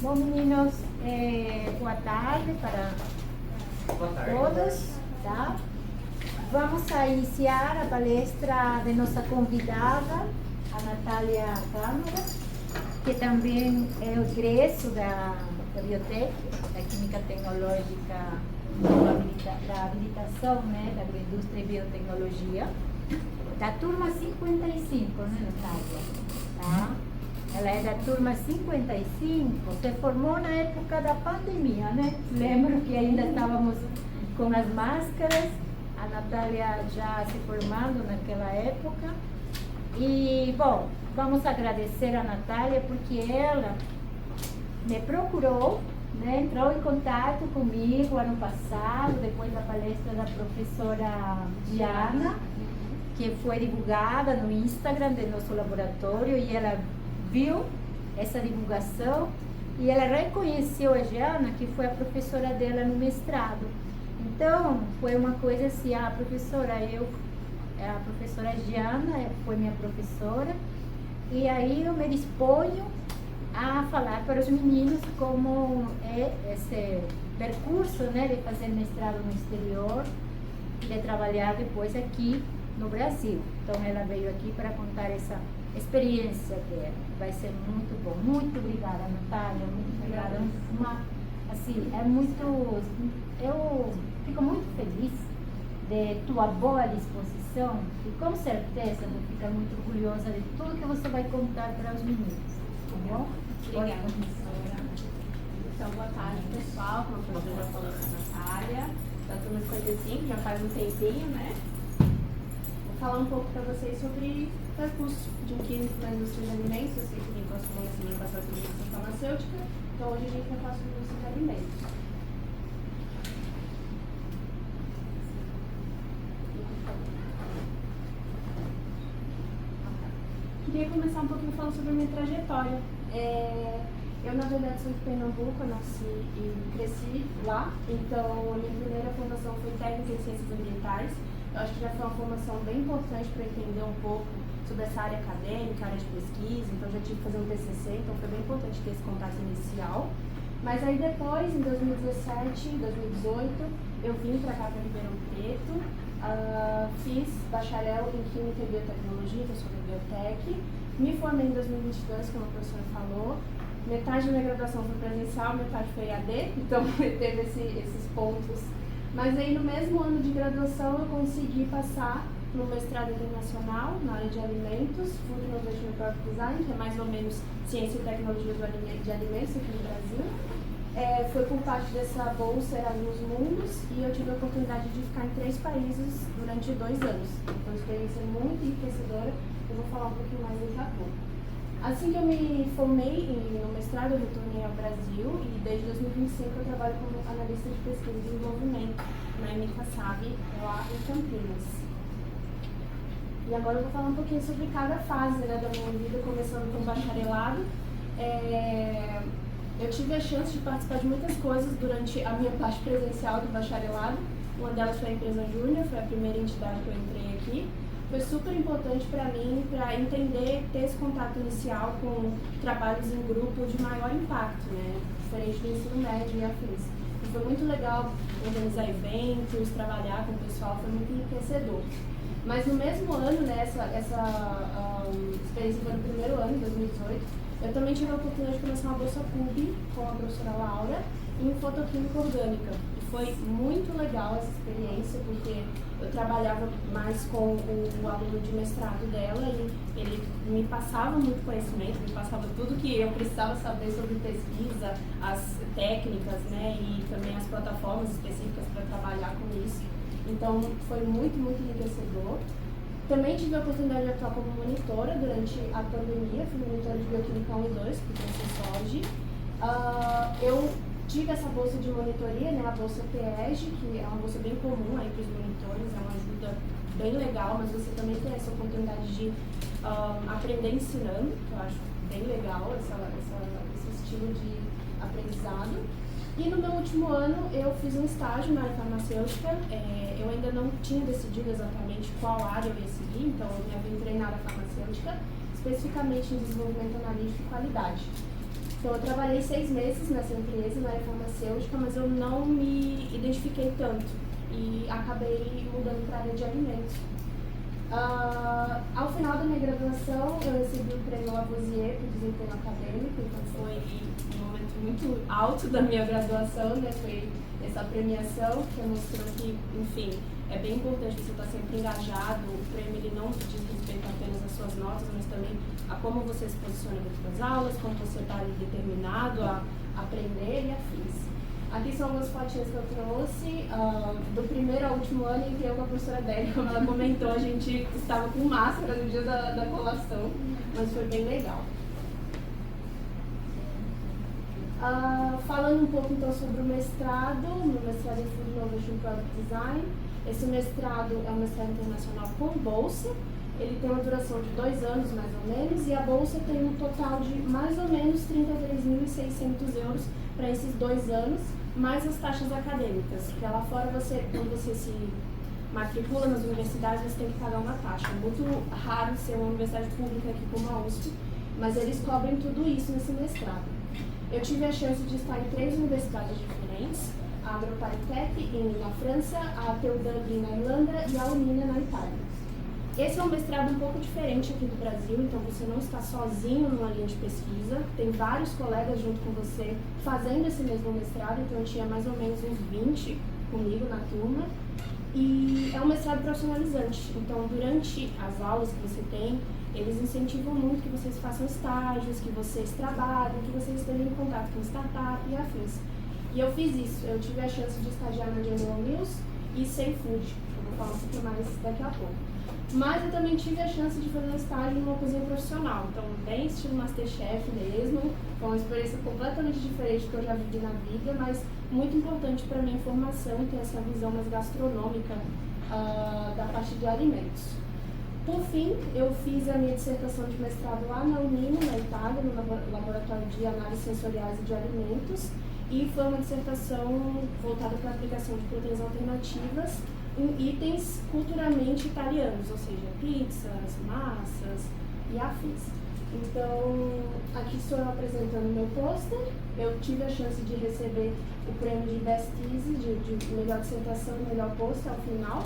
Bom, meninos, boa tarde para todos, tá? Vamos a iniciar a palestra de nossa convidada, a Natália Câmara, que também é o egresso da Biotec, da Química Tecnológica, da habilitação, né, da Agroindústria e Biotecnologia, da turma 55, né, Natália? Tá? Ela é da turma 55, se formou na época da pandemia, né? Lembro que ainda estávamos com as máscaras, a Natália já se formando naquela época. E, bom, vamos agradecer a Natália porque ela me procurou, né? Entrou em contato comigo ano passado, depois da palestra da professora Diana, que foi divulgada no Instagram do nosso laboratório, e ela viu essa divulgação e ela reconheceu a Giana, que foi a professora dela no mestrado. Então, foi uma coisa assim, a professora Giana foi minha professora, e aí eu me disponho a falar para os meninos como é esse percurso, né, de fazer mestrado no exterior e de trabalhar depois aqui no Brasil. Então, ela veio aqui para contar essa experiência dela. Vai ser muito bom. Muito obrigada, Natália. Muito obrigada. Eu fico muito feliz de tua boa disposição e com certeza vou ficar muito orgulhosa de tudo que você vai contar para os meninos. Tá bom? Obrigada, professora. Então, boa tarde, pessoal. Como a professora já falou, com a Natália, da turma 55, já faz um tempinho, né? Vou falar um pouco para vocês sobre o percurso de um químico na indústria de alimentos. Eu sei que quem passou uma semana passada sobre indústria farmacêutica, então hoje a gente vai falar sobre indústria de alimentos. Queria começar um pouquinho falando sobre a minha trajetória. Eu, na verdade, sou de Pernambuco, eu nasci e cresci lá, então a minha primeira formação foi técnica em ciências ambientais. Eu acho que já foi uma formação bem importante para entender um pouco sobre essa área acadêmica, área de pesquisa, então já tive que fazer um TCC, então foi bem importante ter esse contato inicial. Mas aí depois, em 2017, 2018, eu vim para cá, para Ribeirão Preto, fiz bacharel em Química e Biotecnologia, que eu sou da Biotec, me formei em 2022, como a professora falou. Metade da minha graduação foi presencial, metade foi EAD, então teve esses pontos. Mas aí no mesmo ano de graduação eu consegui passar no mestrado internacional na área de alimentos, Food Innovation and Product Design, que é mais ou menos ciência e tecnologia de alimentos aqui no Brasil. Foi por parte dessa bolsa Erasmus Mundus e eu tive a oportunidade de ficar em 3 países durante 2 anos. Então, uma experiência muito enriquecedora. Eu vou falar um pouquinho mais daqui a pouco. Assim que eu me formei no mestrado, eu retornei ao Brasil e desde 2025 eu trabalho como analista de pesquisa e desenvolvimento na MKSAB, lá em Campinas. E agora eu vou falar um pouquinho sobre cada fase, né, da minha vida, começando com o bacharelado. Eu tive a chance de participar de muitas coisas durante a minha parte presencial do bacharelado. Uma delas foi a empresa Júnior, foi a primeira entidade que eu entrei aqui. Foi super importante para mim, para entender, ter esse contato inicial com trabalhos em grupo de maior impacto, né? Diferente do ensino médio e afins. E foi muito legal organizar eventos, trabalhar com o pessoal, foi muito enriquecedor. Mas no mesmo ano, né, essa experiência foi no primeiro ano, em 2018, eu também tive a oportunidade de começar uma bolsa PUB com a professora Laura em fotoquímica orgânica. E foi muito legal essa experiência, porque eu trabalhava mais com o aluno de mestrado dela e ele me passava muito conhecimento, me passava tudo que eu precisava saber sobre pesquisa, as técnicas, né, e também as plataformas específicas para trabalhar com isso. Então, foi muito, muito enriquecedor. Também tive a oportunidade de atuar como monitora durante a pandemia, fui monitora de Bioquímica 1 e 2, porque eu sou SOG. Eu tive essa bolsa de monitoria, né, a bolsa PEG, que é uma bolsa bem comum aí para os monitores, é uma ajuda bem legal, mas você também tem essa oportunidade de aprender ensinando, que eu acho bem legal esse estilo de aprendizado. E no meu último ano eu fiz um estágio na área farmacêutica. Eu ainda não tinha decidido exatamente qual área eu ia seguir, então eu me aventurei na área farmacêutica, especificamente em desenvolvimento analítico e qualidade. Então eu trabalhei 6 meses nessa empresa, na área farmacêutica, mas eu não me identifiquei tanto e acabei mudando para a área de alimentos. Ao final da minha graduação, eu recebi o prêmio Lavoisier por desempenho acadêmico, então foi um momento muito alto da minha graduação, né? Foi essa premiação que mostrou que, enfim, é bem importante você estar sempre engajado. O prêmio ele não diz respeito apenas às suas notas, mas também a como você se posiciona dentro das aulas, como você está ali determinado a aprender e afins. Aqui são algumas fotinhas que eu trouxe, do primeiro ao último ano em que eu com a professora Délia, como ela comentou, a gente estava com máscara no dia da colação, mas foi bem legal. Falando um pouco então sobre o mestrado, meu mestrado em Food Innovation Product Design. Esse mestrado é um mestrado internacional com bolsa, ele tem uma duração de 2 anos mais ou menos, e a bolsa tem um total de mais ou menos 33.600 euros para esses 2 anos, mais as taxas acadêmicas, porque lá fora quando você se matricula nas universidades, você tem que pagar uma taxa. É muito raro ser uma universidade pública aqui como a USP, mas eles cobrem tudo isso nesse mestrado. Eu tive a chance de estar em 3 universidades diferentes, a AgroParisTech na França, a TU Dublin na Irlanda e a Unina na Itália. Esse é um mestrado um pouco diferente aqui do Brasil, então você não está sozinho numa linha de pesquisa, tem vários colegas junto com você fazendo esse mesmo mestrado, então eu tinha mais ou menos uns 20 comigo na turma, e é um mestrado profissionalizante, então durante as aulas que você tem, eles incentivam muito que vocês façam estágios, que vocês trabalhem, que vocês estejam em contato com startup e afins. E eu fiz isso, eu tive a chance de estagiar na General Mills e Safe Food, eu vou falar um pouco mais daqui a pouco. Mas eu também tive a chance de fazer um estágio numa cozinha profissional, então bem estilo Masterchef mesmo, foi uma experiência completamente diferente do que eu já vivi na vida, mas muito importante para a minha formação ter essa visão mais gastronômica da parte de alimentos. Por fim, eu fiz a minha dissertação de mestrado lá na Unina, na Itália, no Laboratório de Análises Sensoriais e de Alimentos, e foi uma dissertação voltada para a aplicação de proteínas alternativas em itens culturalmente italianos, ou seja, pizzas, massas e afins. Então, aqui estou eu apresentando meu pôster. Eu tive a chance de receber o prêmio de Best Thesis, de melhor dissertação e melhor pôster ao final,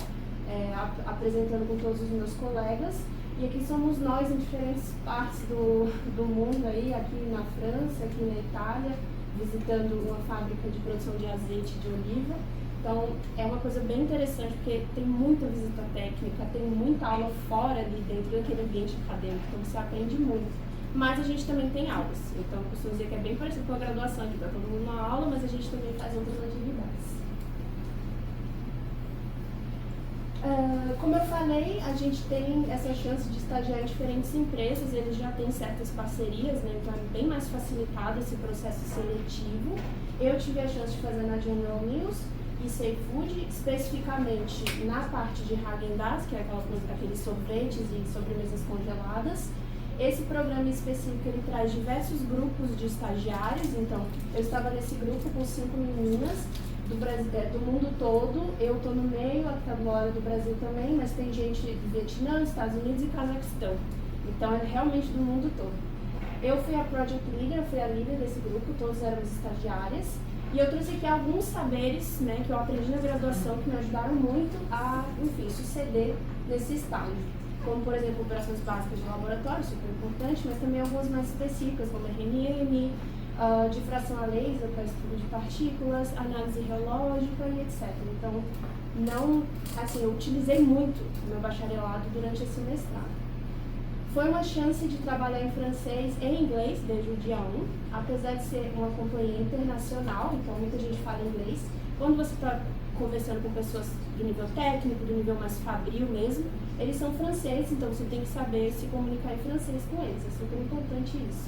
apresentando com todos os meus colegas. E aqui somos nós em diferentes partes do mundo, aí, aqui na França, aqui na Itália, visitando uma fábrica de produção de azeite de oliva. Então, é uma coisa bem interessante, porque tem muita visita técnica, tem muita aula fora ali dentro daquele ambiente acadêmico, então você aprende muito. Mas a gente também tem aulas, então eu costumo dizer que é bem parecido com a graduação, que está todo mundo na aula, mas a gente também faz outras atividades. Como eu falei, a gente tem essa chance de estagiar em diferentes empresas, eles já têm certas parcerias, né? Então é bem mais facilitado esse processo seletivo. Eu tive a chance de fazer na General Mills e Safe Food, especificamente na parte de Häagen-Dazs, que é aquela coisa daqueles sorvetes e sobremesas congeladas. Esse programa específico ele traz diversos grupos de estagiários, então eu estava nesse grupo com 5 meninas do mundo todo. Eu estou no meio, a que está do lado do Brasil também, mas tem gente do Vietnã, Estados Unidos e Cazaquistão, então é realmente do mundo todo. Eu fui a Project Leader, eu fui a líder desse grupo, todos éramos estagiárias. E eu trouxe aqui alguns saberes, né, que eu aprendi na graduação que me ajudaram muito a, enfim, suceder nesse estágio. Como, por exemplo, operações básicas de laboratório, super importante, mas também algumas mais específicas, como RNN, difração a laser para estudo de partículas, análise reológica e etc. Então, eu utilizei muito o meu bacharelado durante esse mestrado. Foi uma chance de trabalhar em francês e em inglês desde o dia 1, apesar de ser uma companhia internacional, então muita gente fala inglês. Quando você está conversando com pessoas do nível técnico, do nível mais fabril mesmo, eles são franceses, então você tem que saber se comunicar em francês com eles, é super importante isso.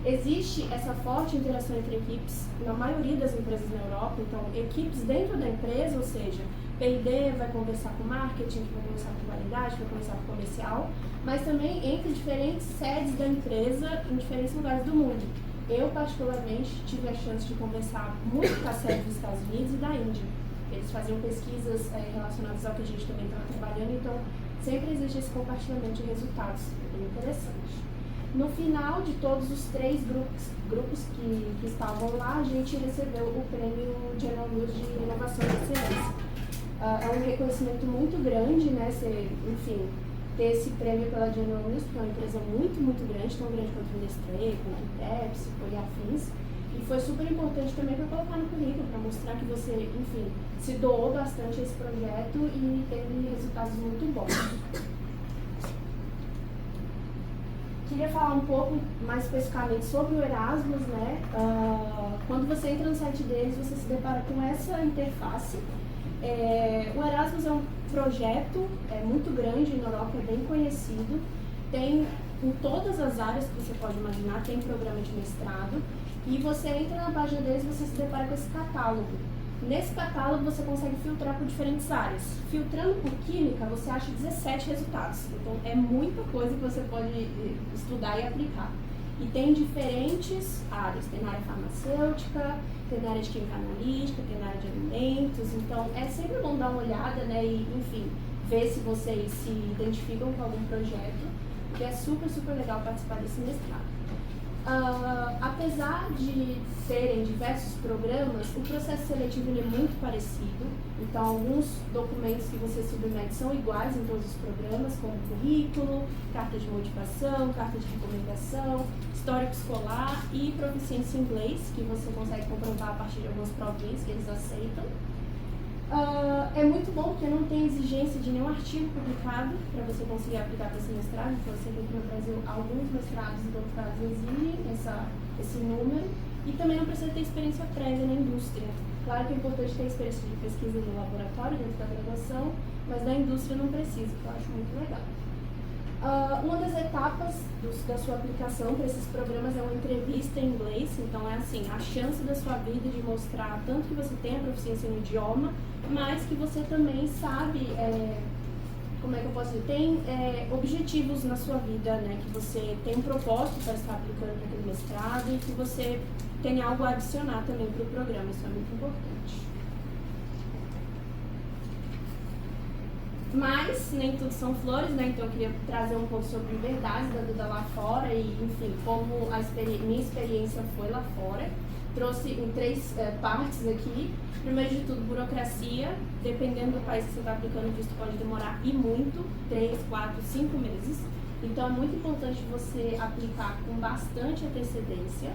Existe essa forte interação entre equipes na maioria das empresas na Europa, então equipes dentro da empresa, ou seja, P&D vai conversar com marketing, vai conversar com qualidade, vai conversar com comercial, mas também entre diferentes sedes da empresa em diferentes lugares do mundo. Eu, particularmente, tive a chance de conversar muito com a sede dos Estados Unidos e da Índia. Eles faziam pesquisas relacionadas ao que a gente também estava trabalhando, então sempre existe esse compartilhamento de resultados, é bem interessante. No final de todos os 3 grupos que estavam lá, a gente recebeu o prêmio General Mills de Inovação e Excelência. É um reconhecimento muito grande, né? Enfim, ter esse prêmio pela General Mills, que é uma empresa muito, muito grande, tão grande quanto o Nestlé, quanto o Pepsi, e afins. E foi super importante também para colocar no currículo, para mostrar que você, enfim, se doou bastante a esse projeto e teve resultados muito bons. Queria falar um pouco mais especificamente sobre o Erasmus, né? Quando você entra no site deles, você se depara com essa interface. O Erasmus é um projeto muito grande na Europa, é bem conhecido, tem em todas as áreas que você pode imaginar, tem programa de mestrado, e você entra na página deles e você se depara com esse catálogo. Nesse catálogo você consegue filtrar por diferentes áreas. Filtrando por química, você acha 17 resultados, então é muita coisa que você pode estudar e aplicar. E tem diferentes áreas, tem na área farmacêutica, tem na área de química analítica, tem na área de alimentos, então é sempre bom dar uma olhada, né, e enfim, ver se vocês se identificam com algum projeto, porque é super, super legal participar desse mestrado. Apesar de terem diversos programas, o processo seletivo ele é muito parecido, então alguns documentos que você submete são iguais em todos os programas, como currículo, carta de motivação, carta de recomendação, histórico escolar e proficiência em inglês, que você consegue comprovar a partir de algumas provinhas que eles aceitam. É muito bom porque não tem exigência de nenhum artigo publicado para você conseguir aplicar para esse mestrado. Então, eu sei que aqui no Brasil alguns mestrados e doutorados exigem esse número, e também não precisa ter experiência prévia na indústria. Claro que é importante ter experiência de pesquisa no laboratório dentro da graduação, mas na indústria não precisa, que eu acho muito legal. Uma das etapas da sua aplicação para esses programas é uma entrevista em inglês, então é assim, a chance da sua vida de mostrar tanto que você tem a proficiência no idioma, mas que você também sabe, como é que eu posso dizer, tem objetivos na sua vida, né, que você tem um propósito para estar aplicando para aquele mestrado e que você tem algo a adicionar também para o programa, isso é muito importante. Mas nem tudo são flores, né? Então eu queria trazer um pouco sobre verdades da vida lá fora e, enfim, como minha experiência foi lá fora. Trouxe em 3 partes aqui. Primeiro de tudo, burocracia. Dependendo do país que você está aplicando o visto, pode demorar e muito, 3, 4, 5 meses. Então é muito importante você aplicar com bastante antecedência.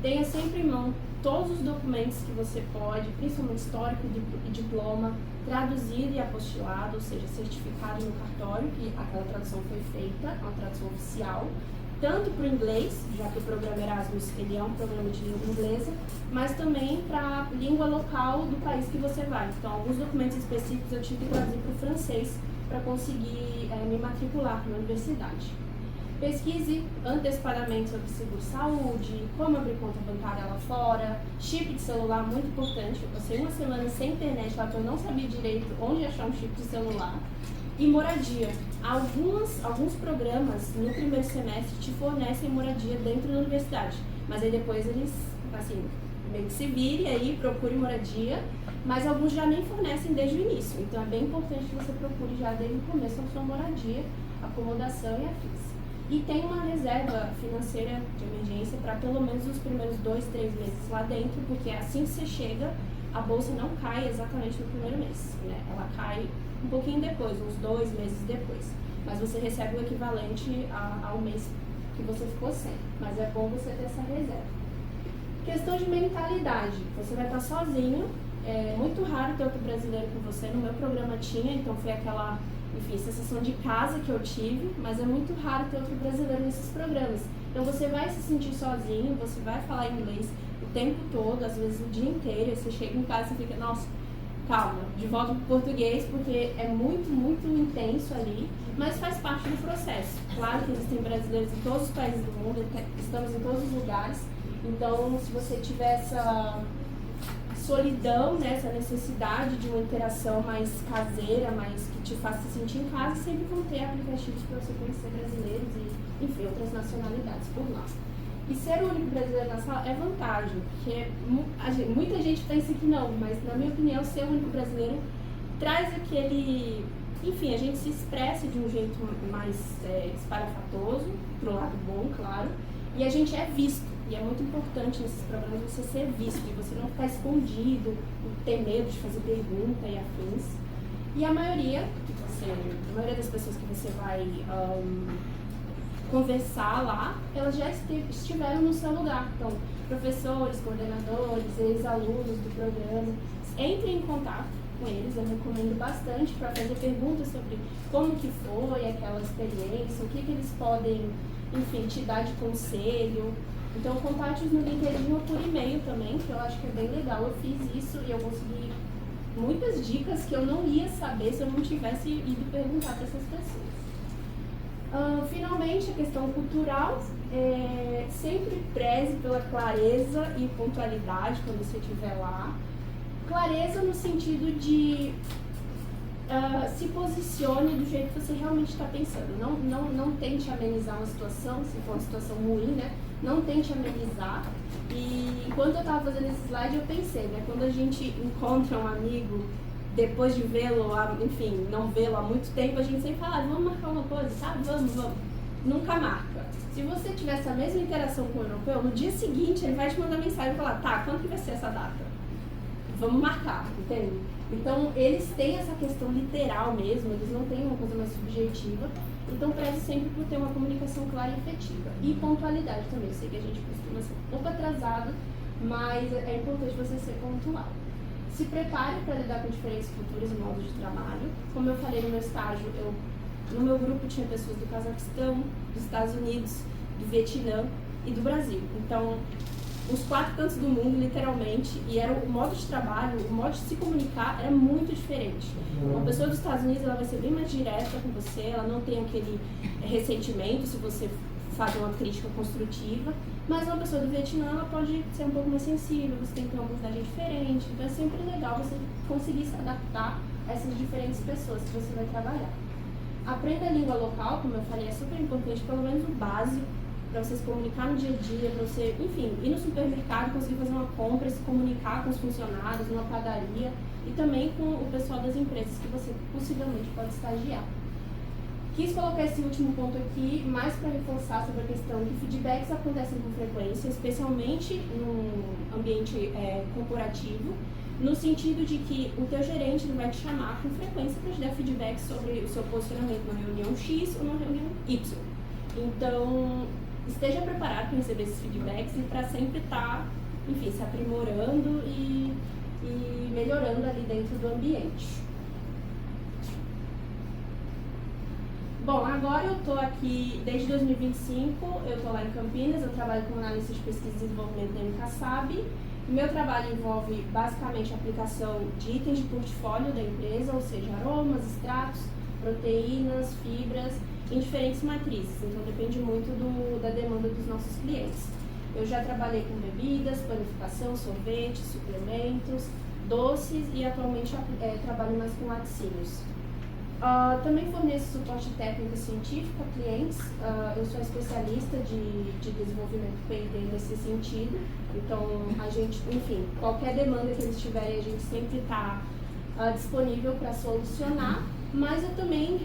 Tenha sempre em mão todos os documentos que você pode, principalmente histórico e diploma, traduzido e apostilado, ou seja, certificado no cartório, que aquela tradução foi feita, uma tradução oficial, tanto para o inglês, já que o programa Erasmus ele é um programa de língua inglesa, mas também para a língua local do país que você vai. Então, alguns documentos específicos eu tive que traduzir para o francês para conseguir me matricular na universidade. Pesquise antecipadamente sobre seguro-saúde, como abrir conta bancária lá fora, chip de celular, muito importante. Eu passei uma semana sem internet lá, porque eu não sabia direito onde achar um chip de celular. E moradia. Alguns programas no primeiro semestre te fornecem moradia dentro da universidade, mas aí depois eles, assim, meio que se vire aí, procure moradia, mas alguns já nem fornecem desde o início. Então é bem importante que você procure já desde o começo a sua moradia, acomodação e afins. E tem uma reserva financeira de emergência para pelo menos os primeiros 2, 3 meses lá dentro, porque assim que você chega, a bolsa não cai exatamente no primeiro mês, né? Ela cai um pouquinho depois, uns 2 meses depois. Mas você recebe o equivalente ao mês que você ficou sem. Mas é bom você ter essa reserva. Questão de mentalidade. Você vai estar sozinho. É muito raro ter outro brasileiro com você. No meu programa tinha, então foi aquela, enfim, sensação de casa que eu tive. Mas é muito raro ter outro brasileiro nesses programas. Então você vai se sentir sozinho, você vai falar inglês o tempo todo, às vezes o dia inteiro. Aí você chega em casa e fica, nossa, calma, de volta para o português, porque é muito, muito intenso ali, mas faz parte do processo. Claro que existem brasileiros em todos os países do mundo, estamos em todos os lugares, então se você tiver essa solidão, né, essa necessidade de uma interação mais caseira, mais que te faça se sentir em casa, sempre vão ter aplicativos para você conhecer brasileiros e, enfim, outras nacionalidades por lá. E ser o único brasileiro na sala é vantagem, porque muita gente pensa que não, mas na minha opinião, ser o único brasileiro traz aquele... Enfim, a gente se expressa de um jeito mais espalhafatoso, pro lado bom, claro, e a gente é visto. E é muito importante nesses programas você ser visto, e você não ficar escondido, ter medo de fazer pergunta e afins. E a maioria das pessoas que você vai conversar lá, elas já estiveram no seu lugar. Então, professores, coordenadores, ex-alunos do programa, entrem em contato com eles, eu recomendo bastante para fazer perguntas sobre como que foi aquela experiência, o que eles podem, enfim, te dar de conselho. Então, contate-os no LinkedIn ou por e-mail também, que eu acho que é bem legal. Eu fiz isso e eu consegui muitas dicas que eu não ia saber se eu não tivesse ido perguntar para essas pessoas. Finalmente, a questão cultural, sempre preze pela clareza e pontualidade quando você estiver lá. Clareza no sentido de se posicione do jeito que você realmente está pensando. Não tente amenizar uma situação, se for uma situação ruim, né? Não tente amenizar. E enquanto eu estava fazendo esse slide, eu pensei, né? Quando a gente encontra um amigo, depois de vê-lo, enfim, não vê-lo há muito tempo, a gente sempre fala, vamos marcar uma coisa, sabe? Vamos. Nunca marca. Se você tiver essa mesma interação com o europeu, no dia seguinte ele vai te mandar mensagem e falar, tá, quando que vai ser essa data? Vamos marcar, entende? Então, eles têm essa questão literal mesmo, eles não têm uma coisa mais subjetiva. Então, preze sempre por ter uma comunicação clara e efetiva. E pontualidade também. Eu sei que a gente costuma ser um pouco atrasado, mas é importante você ser pontual. Se prepare para lidar com diferentes culturas e modos de trabalho. Como eu falei no meu estágio, no meu grupo tinha pessoas do Cazaquistão, dos Estados Unidos, do Vietnã e do Brasil. Então, os 4 cantos do mundo, literalmente, e era o modo de trabalho, o modo de se comunicar era muito diferente. Uma pessoa dos Estados Unidos, ela vai ser bem mais direta com você, ela não tem aquele ressentimento se você faz uma crítica construtiva, mas uma pessoa do Vietnã, ela pode ser um pouco mais sensível, você tem que ter uma abordagem diferente, então é sempre legal você conseguir se adaptar a essas diferentes pessoas que você vai trabalhar. Aprenda a língua local, como eu falei, é super importante, pelo menos o básico, para você se comunicar no dia a dia, para você, enfim, ir no supermercado, conseguir fazer uma compra, se comunicar com os funcionários, numa padaria e também com o pessoal das empresas que você possivelmente pode estagiar. Quis colocar esse último ponto aqui mais para reforçar sobre a questão que feedbacks acontecem com frequência, especialmente no ambiente corporativo, no sentido de que o teu gerente ele vai te chamar com frequência para te dar feedback sobre o seu posicionamento na reunião X ou na reunião Y. Então, esteja preparado para receber esses feedbacks e para sempre estar, enfim, se aprimorando e melhorando ali dentro do ambiente. Bom, agora eu estou aqui desde 2025, eu estou lá em Campinas, eu trabalho como analista de pesquisa e desenvolvimento da MKSAB. Meu trabalho envolve basicamente a aplicação de itens de portfólio da empresa, ou seja, aromas, extratos, proteínas, fibras, em diferentes matrizes, então depende muito da demanda dos nossos clientes. Eu já trabalhei com bebidas, panificação, sorvete, suplementos, doces e atualmente trabalho mais com laticínios. Também forneço suporte técnico científico a clientes. Eu sou especialista de desenvolvimento P&D nesse sentido, então a gente, enfim, qualquer demanda que eles tiverem, a gente sempre está disponível para solucionar. Mas eu também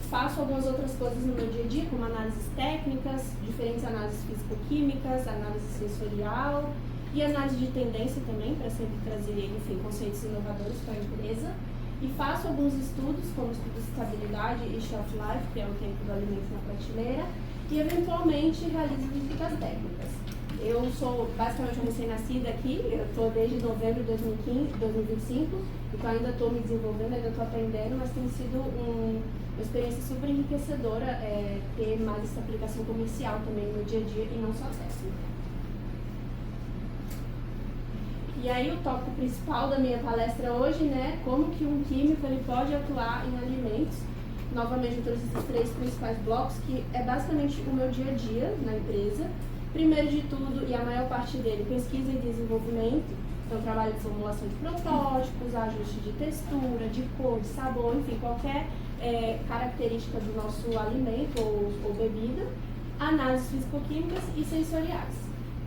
faço algumas outras coisas no meu dia a dia, como análises técnicas, diferentes análises físico-químicas, análise sensorial e análise de tendência também, para sempre trazer, enfim, conceitos inovadores para a empresa. E faço alguns estudos, como estudos de estabilidade e shelf life, que é o tempo do alimento na prateleira, e eventualmente realizo visitas técnicas. Eu sou basicamente uma recém-nascida aqui, eu estou desde novembro de 2025, então ainda estou me desenvolvendo, ainda estou aprendendo, mas tem sido uma experiência super enriquecedora ter mais essa aplicação comercial também no dia a dia e não só técnica. E aí o tópico principal da minha palestra hoje, né, como que um químico ele pode atuar em alimentos. Novamente eu trouxe esses 3 principais blocos, que é basicamente o meu dia a dia na empresa. Primeiro de tudo, e a maior parte dele, pesquisa e desenvolvimento. Então, trabalho de formulação de protótipos, ajuste de textura, de cor, de sabor, enfim, qualquer característica do nosso alimento ou bebida. análises físico-químicas e sensoriais.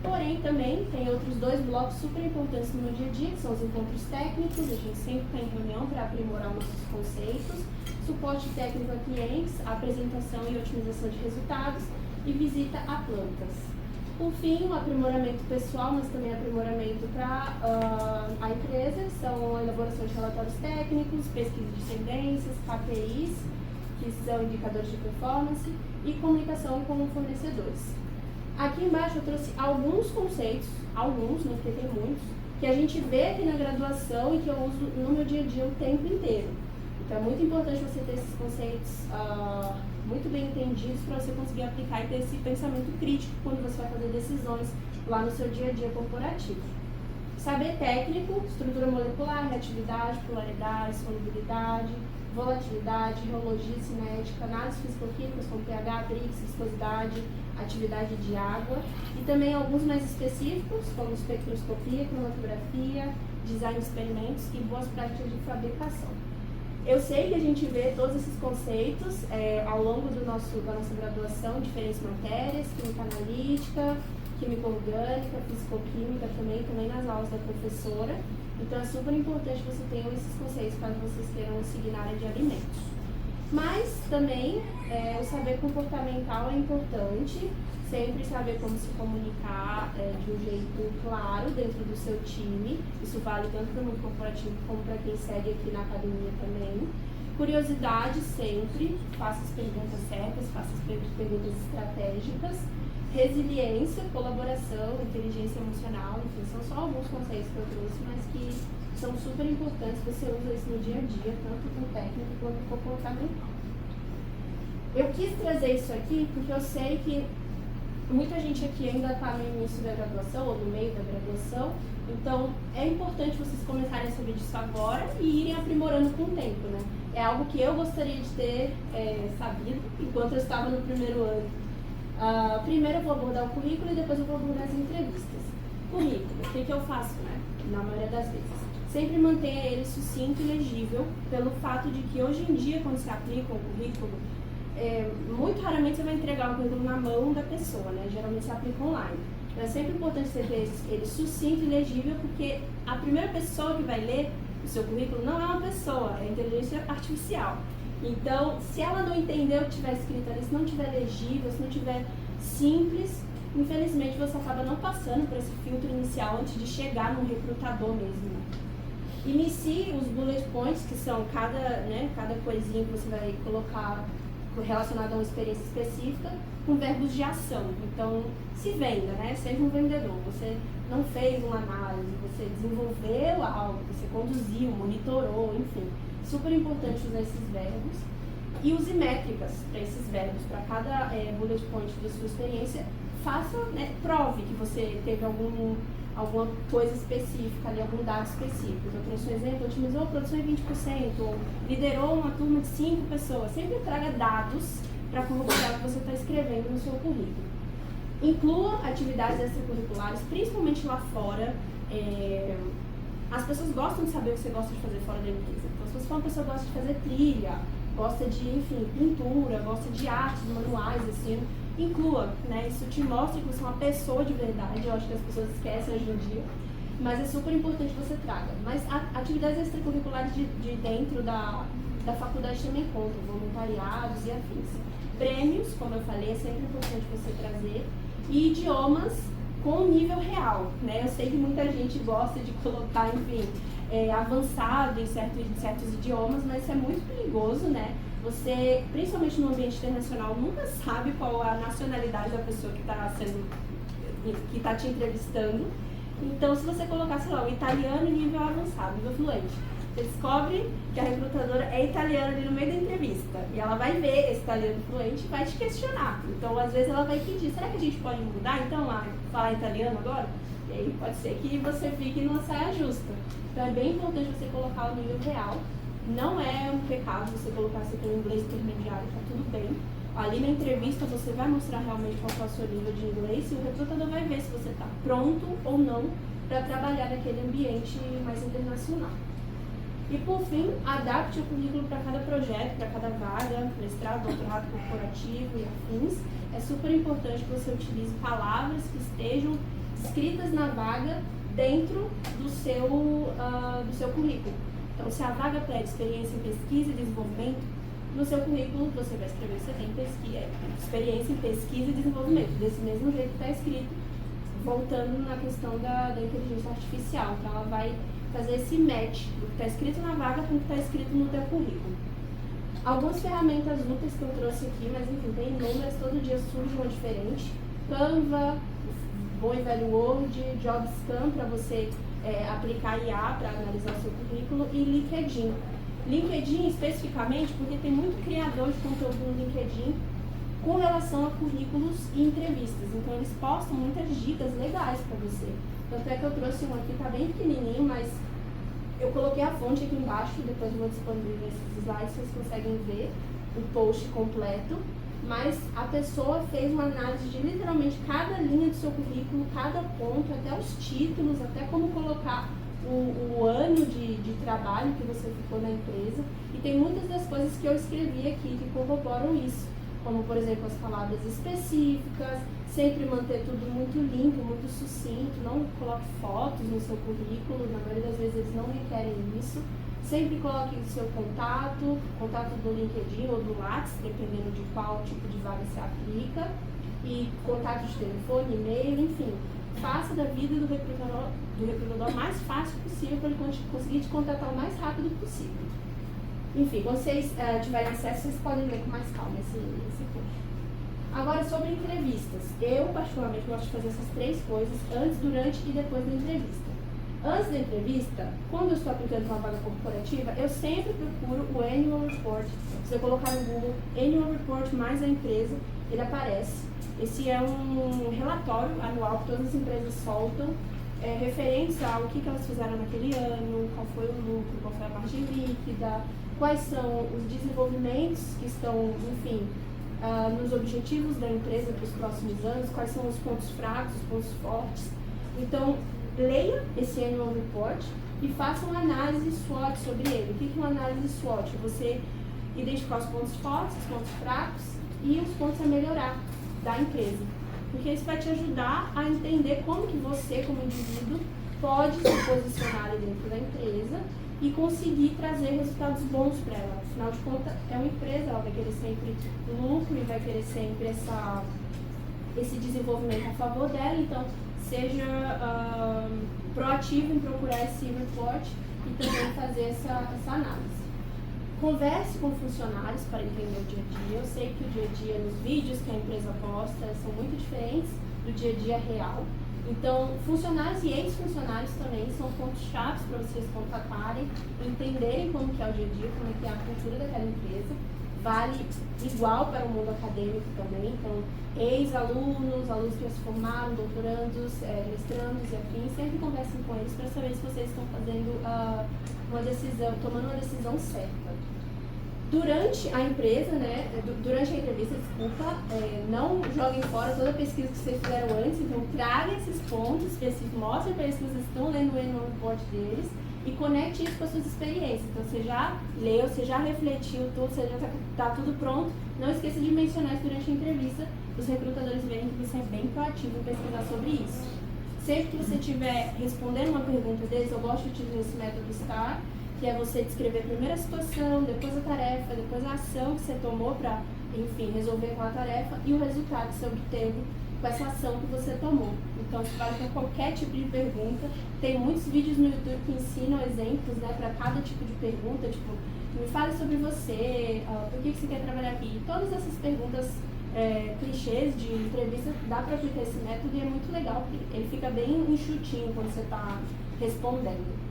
Porém, também tem outros 2 blocos super importantes no meu dia a dia, que são os encontros técnicos, a gente sempre está em reunião para aprimorar nossos conceitos, suporte técnico a clientes, apresentação e otimização de resultados e visita a plantas. Por fim, o aprimoramento pessoal, mas também aprimoramento para a empresa, que são a elaboração de relatórios técnicos, pesquisa de tendências, KPIs, que são indicadores de performance, e comunicação com fornecedores. Aqui embaixo eu trouxe alguns conceitos, né, porque tem muitos, que a gente vê aqui na graduação e que eu uso no meu dia a dia o tempo inteiro. Então é muito importante você ter esses conceitos muito bem entendidos para você conseguir aplicar e ter esse pensamento crítico quando você vai fazer decisões lá no seu dia a dia corporativo. Saber técnico, estrutura molecular, reatividade, polaridade, solubilidade, volatilidade, reologia cinética, análises físico-químicas como pH, Brix, viscosidade, atividade de água, e também alguns mais específicos, como espectroscopia, cromatografia, design de experimentos e boas práticas de fabricação. Eu sei que a gente vê todos esses conceitos ao longo da nossa graduação, diferentes matérias, química analítica, química orgânica, fisicoquímica também nas aulas da professora. Então é super importante que você tenha esses conceitos caso vocês queiram seguir na área de alimentos. Mas também o saber comportamental é importante, sempre saber como se comunicar de um jeito claro dentro do seu time. Isso vale tanto para o mundo corporativo como para quem segue aqui na academia também. Curiosidade sempre, faça as perguntas certas, faça as perguntas estratégicas. Resiliência, colaboração, inteligência emocional, enfim, são só alguns conceitos que eu trouxe, mas que são super importantes, você usa isso no dia a dia, tanto com técnico quanto com comportamental. Eu quis trazer isso aqui porque eu sei que muita gente aqui ainda está no início da graduação ou no meio da graduação, então é importante vocês começarem a saber disso agora e irem aprimorando com o tempo, né? É algo que eu gostaria de ter sabido enquanto eu estava no primeiro ano. Primeiro eu vou abordar o currículo e depois eu vou abordar as entrevistas. Currículo, o que eu faço, né? Na maioria das vezes. Sempre mantenha ele sucinto e legível, pelo fato de que hoje em dia, quando se aplica um currículo, muito raramente você vai entregar o currículo na mão da pessoa, né? Geralmente se aplica online. Então é sempre importante você ter ele sucinto e legível, porque a primeira pessoa que vai ler o seu currículo não é uma pessoa, é inteligência artificial. Então, se ela não entender o que tiver escrito ali, se não tiver legível, se não tiver simples, infelizmente você acaba não passando por esse filtro inicial antes de chegar no recrutador mesmo. Inicie os bullet points, que são cada coisinha que você vai colocar relacionada a uma experiência específica, com verbos de ação. Então, se venda, né? Seja um vendedor. Você não fez uma análise, você desenvolveu algo, você conduziu, monitorou, enfim. Super importante usar esses verbos. E use métricas para esses verbos, para cada bullet point da sua experiência. Faça, prove que você teve alguma coisa específica ali, algum dado específico. Então, eu trouxe um exemplo, otimizou a produção em 20%, ou liderou uma turma de 5 pessoas. Sempre traga dados para corroborar o que você está escrevendo no seu currículo. Inclua atividades extracurriculares, principalmente lá fora. As pessoas gostam de saber o que você gosta de fazer fora da empresa. Então, se você for uma pessoa que gosta de fazer trilha, gosta de, enfim, pintura, gosta de artes, manuais, assim, inclua, né? Isso te mostra que você é uma pessoa de verdade. Eu acho que as pessoas esquecem hoje em dia, mas é super importante que você traga. Mas atividades extracurriculares de dentro da faculdade também contam, voluntariados e afins. Prêmios, como eu falei, é sempre importante você trazer. E idiomas com nível real, né? Eu sei que muita gente gosta de colocar, enfim, avançado em certos idiomas, mas isso é muito perigoso, né? Você, principalmente no ambiente internacional, nunca sabe qual a nacionalidade da pessoa que está te entrevistando. Então, se você colocar, sei lá, o italiano nível avançado, nível fluente, você descobre que a recrutadora é italiana ali no meio da entrevista. E ela vai ver esse italiano fluente e vai te questionar. Então, às vezes, ela vai pedir, será que a gente pode mudar, então, a falar italiano agora? E aí, pode ser que você fique numa saia justa. Então, é bem importante você colocar o nível real. Não é um pecado você colocar você tem um inglês intermediário, tá tudo bem. Ali na entrevista, você vai mostrar realmente qual é o seu nível de inglês e o recrutador vai ver se você está pronto ou não para trabalhar naquele ambiente mais internacional. E por fim, adapte o currículo para cada projeto, para cada vaga, mestrado, doutorado corporativo e afins. É super importante que você utilize palavras que estejam escritas na vaga dentro do seu currículo. Então, se a vaga pede experiência em pesquisa e desenvolvimento, no seu currículo você vai escrever que você tem experiência em pesquisa e desenvolvimento, desse mesmo jeito que está escrito, voltando na questão da inteligência artificial. Então, ela vai fazer esse match do que está escrito na vaga com o que está escrito no teu currículo. Algumas ferramentas úteis que eu trouxe aqui, mas enfim, tem inúmeras, todo dia surge uma diferente. Canva, bom e velho Word, JobScan para você aplicar IA para analisar o seu currículo, e LinkedIn. LinkedIn especificamente porque tem muito criador de conteúdo no LinkedIn com relação a currículos e entrevistas. Então eles postam muitas dicas legais para você. Tanto é que eu trouxe um aqui, tá bem pequenininho, mas eu coloquei a fonte aqui embaixo, depois eu vou disponibilizar esses slides, vocês conseguem ver o post completo. Mas a pessoa fez uma análise de literalmente cada linha do seu currículo, cada ponto, até os títulos, até como colocar o ano de trabalho que você ficou na empresa. E tem muitas das coisas que eu escrevi aqui que corroboram isso, como por exemplo as palavras específicas, sempre manter tudo muito limpo, muito sucinto, não coloque fotos no seu currículo, na maioria das vezes eles não requerem isso. Sempre coloque o seu contato do LinkedIn ou do WhatsApp, dependendo de qual tipo de vaga se aplica, e contato de telefone, e-mail, enfim. Faça da vida do recrutador mais fácil possível para ele conseguir te contratar o mais rápido possível. Enfim, quando vocês tiverem acesso, vocês podem ler com mais calma esse curso. Agora, sobre entrevistas. Eu, particularmente, gosto de fazer essas 3 coisas antes, durante e depois da entrevista. Antes da entrevista, quando eu estou aplicando para uma vaga corporativa, eu sempre procuro o Annual Report. Se eu colocar no Google Annual Report mais a empresa, ele aparece. Esse é um relatório anual que todas as empresas soltam, referentes ao que elas fizeram naquele ano, qual foi o lucro, qual foi a margem líquida, quais são os desenvolvimentos que estão, enfim, nos objetivos da empresa para os próximos anos, quais são os pontos fracos, os pontos fortes. Então, leia esse Annual Report e faça uma análise SWOT sobre ele. O que é uma análise SWOT? Você identificar os pontos fortes, os pontos fracos e os pontos a melhorar da empresa. Porque isso vai te ajudar a entender como que você, como indivíduo, pode se posicionar ali dentro da empresa e conseguir trazer resultados bons para ela. Afinal de contas, é uma empresa, ela vai querer sempre lucro e vai querer sempre esse desenvolvimento a favor dela. Então, seja proativo em procurar esse report e também fazer essa análise. Converse com funcionários para entender o dia a dia. Eu sei que o dia a dia nos vídeos que a empresa posta são muito diferentes do dia a dia real. Então, funcionários e ex-funcionários também são pontos-chave para vocês contatarem, entenderem como que é o dia a dia, como é que é a cultura daquela empresa. Vale igual para o mundo acadêmico também. Então, ex-alunos, alunos que já se formaram, doutorandos, mestrandos e afins, sempre conversem com eles para saber se vocês estão fazendo tomando uma decisão certa. Durante a empresa, durante a entrevista, não joguem fora toda a pesquisa que vocês fizeram antes, então traga esses pontos específicos, mostrem para eles que vocês estão lendo o Annual Report deles e conecte isso com as suas experiências. Então você já leu, você já refletiu tudo, você já está tudo pronto. Não esqueça de mencionar isso durante a entrevista, os recrutadores verem que você é bem proativo em pesquisar sobre isso. Sempre que você estiver respondendo uma pergunta deles, eu gosto de utilizar esse método STAR, que é você descrever primeiro a situação, depois a tarefa, depois a ação que você tomou para, enfim, resolver aquela tarefa e o resultado que você obteve com essa ação que você tomou. Então, isso vale para qualquer tipo de pergunta. Tem muitos vídeos no YouTube que ensinam exemplos, para cada tipo de pergunta, tipo, me fale sobre você, por que você quer trabalhar aqui? Todas essas perguntas clichês de entrevista, dá para aplicar esse método e é muito legal, porque ele fica bem enxutinho quando você está respondendo.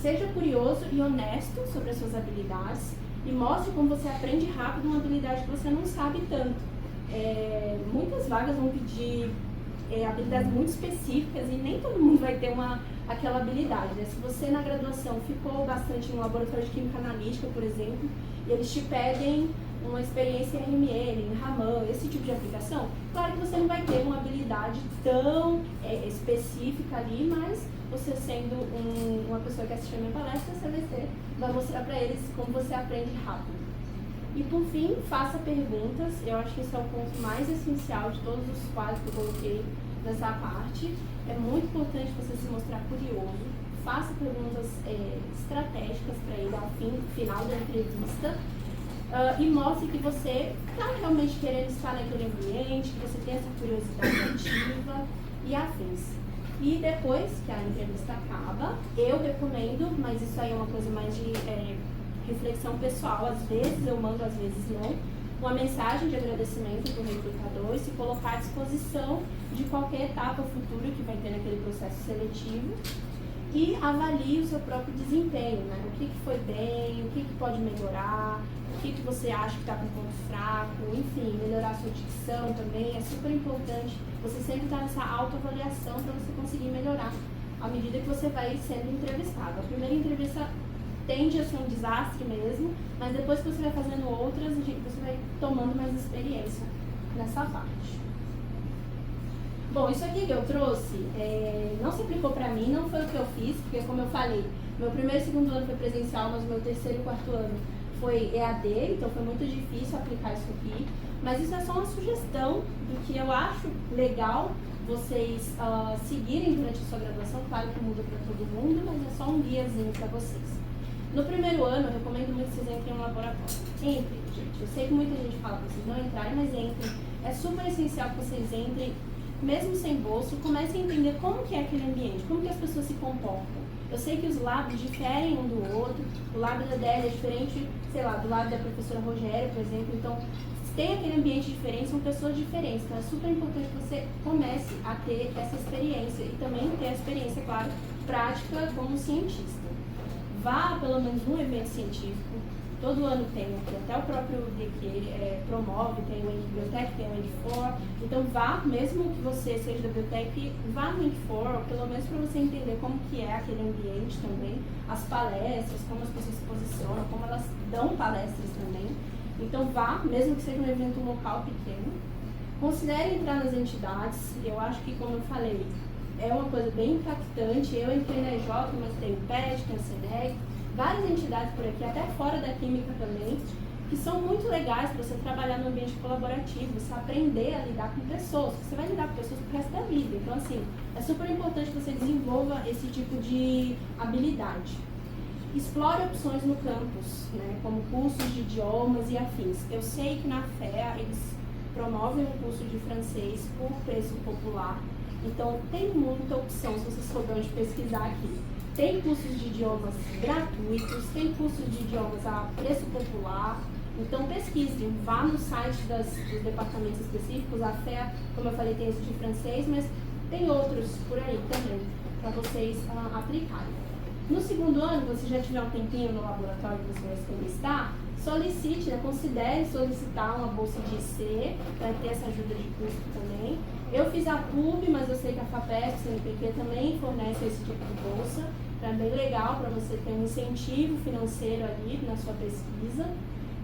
Seja curioso e honesto sobre as suas habilidades e mostre como você aprende rápido uma habilidade que você não sabe tanto. Muitas vagas vão pedir habilidades muito específicas e nem todo mundo vai ter aquela habilidade. Se você na graduação ficou bastante em um laboratório de química analítica, por exemplo, e eles te pedem uma experiência em RML, em Raman, esse tipo de aplicação, claro que você não vai ter uma habilidade tão específica ali, mas você sendo uma pessoa que assistiu a minha palestra, você vai mostrar para eles como você aprende rápido. E por fim, faça perguntas. Eu acho que esse é o ponto mais essencial de todos os quadros que eu coloquei nessa parte. É muito importante você se mostrar curioso. Faça perguntas estratégicas para ele ao final da entrevista. E mostre que você está realmente querendo estar naquele ambiente, que você tem essa curiosidade ativa e afins. E depois que a entrevista acaba, eu recomendo, mas isso aí é uma coisa mais de reflexão pessoal, às vezes eu mando, às vezes não, uma mensagem de agradecimento para o recrutador e se colocar à disposição de qualquer etapa futura que vai ter naquele processo seletivo. E avalie o seu próprio desempenho, né? O que foi bem, o que pode melhorar, o que você acha que está com ponto fraco, enfim, melhorar a sua dicção também é super importante. Você sempre está nessa autoavaliação para você conseguir melhorar à medida que você vai sendo entrevistado. A primeira entrevista tende a ser um desastre mesmo, mas depois que você vai fazendo outras, você vai tomando mais experiência nessa parte. Bom, isso aqui que eu trouxe não se aplicou para mim, não foi o que eu fiz, porque como eu falei, meu primeiro e segundo ano foi presencial, mas o meu terceiro e quarto ano foi EAD, então foi muito difícil aplicar isso aqui. Mas isso é só uma sugestão do que eu acho legal vocês seguirem durante a sua graduação. Claro que muda para todo mundo, mas é só um guiazinho para vocês. No primeiro ano, eu recomendo muito que vocês entrem no laboratório. Entrem, gente. Eu sei que muita gente fala para vocês não entrarem, mas entrem. É super essencial que vocês entrem, mesmo sem bolso, comecem a entender como que é aquele ambiente, como que as pessoas se comportam. Eu sei que os labs diferem um do outro, o lab da Adélia é diferente, sei lá, do lado da professora Rogéria, por exemplo, então tem aquele ambiente diferente, são pessoas diferentes, então é super importante que você comece a ter essa experiência e também ter a experiência, claro, prática como cientista. Vá pelo menos num evento científico. Todo ano tem, até o próprio DQ promove, tem o Biotech, tem o End4. Então vá, mesmo que você seja da Biotech, vá no End4, pelo menos para você entender como que é aquele ambiente também, as palestras, como as pessoas se posicionam, como elas dão palestras também. Então vá, mesmo que seja um evento local pequeno. Considere entrar nas entidades. Eu acho que, como eu falei, é uma coisa bem impactante. Eu entrei na EJ, mas tem o PET, tem o SENEC, várias entidades por aqui, até fora da química também, que são muito legais para você trabalhar no ambiente colaborativo, você aprender a lidar com pessoas, você vai lidar com pessoas pro resto da vida. Então, assim, é super importante que você desenvolva esse tipo de habilidade. Explore opções no campus, né, como cursos de idiomas e afins. Eu sei que na FEA eles promovem um curso de francês por preço popular, então tem muita opção se você souber onde pesquisar aqui. Tem cursos de idiomas gratuitos, tem cursos de idiomas a preço popular. Então pesquise, vá no site dos departamentos específicos. A FEA, como eu falei, tem esse de francês, mas tem outros por aí também, para vocês aplicarem. No segundo ano, você já tiver um tempinho no laboratório que você vai escolher estar, solicite, né, considere solicitar uma bolsa de IC, para ter essa ajuda de custo também. Eu fiz a PUB, mas eu sei que a FAPESP, o CNPq também fornece esse tipo de bolsa. Então é bem legal para você ter um incentivo financeiro ali na sua pesquisa.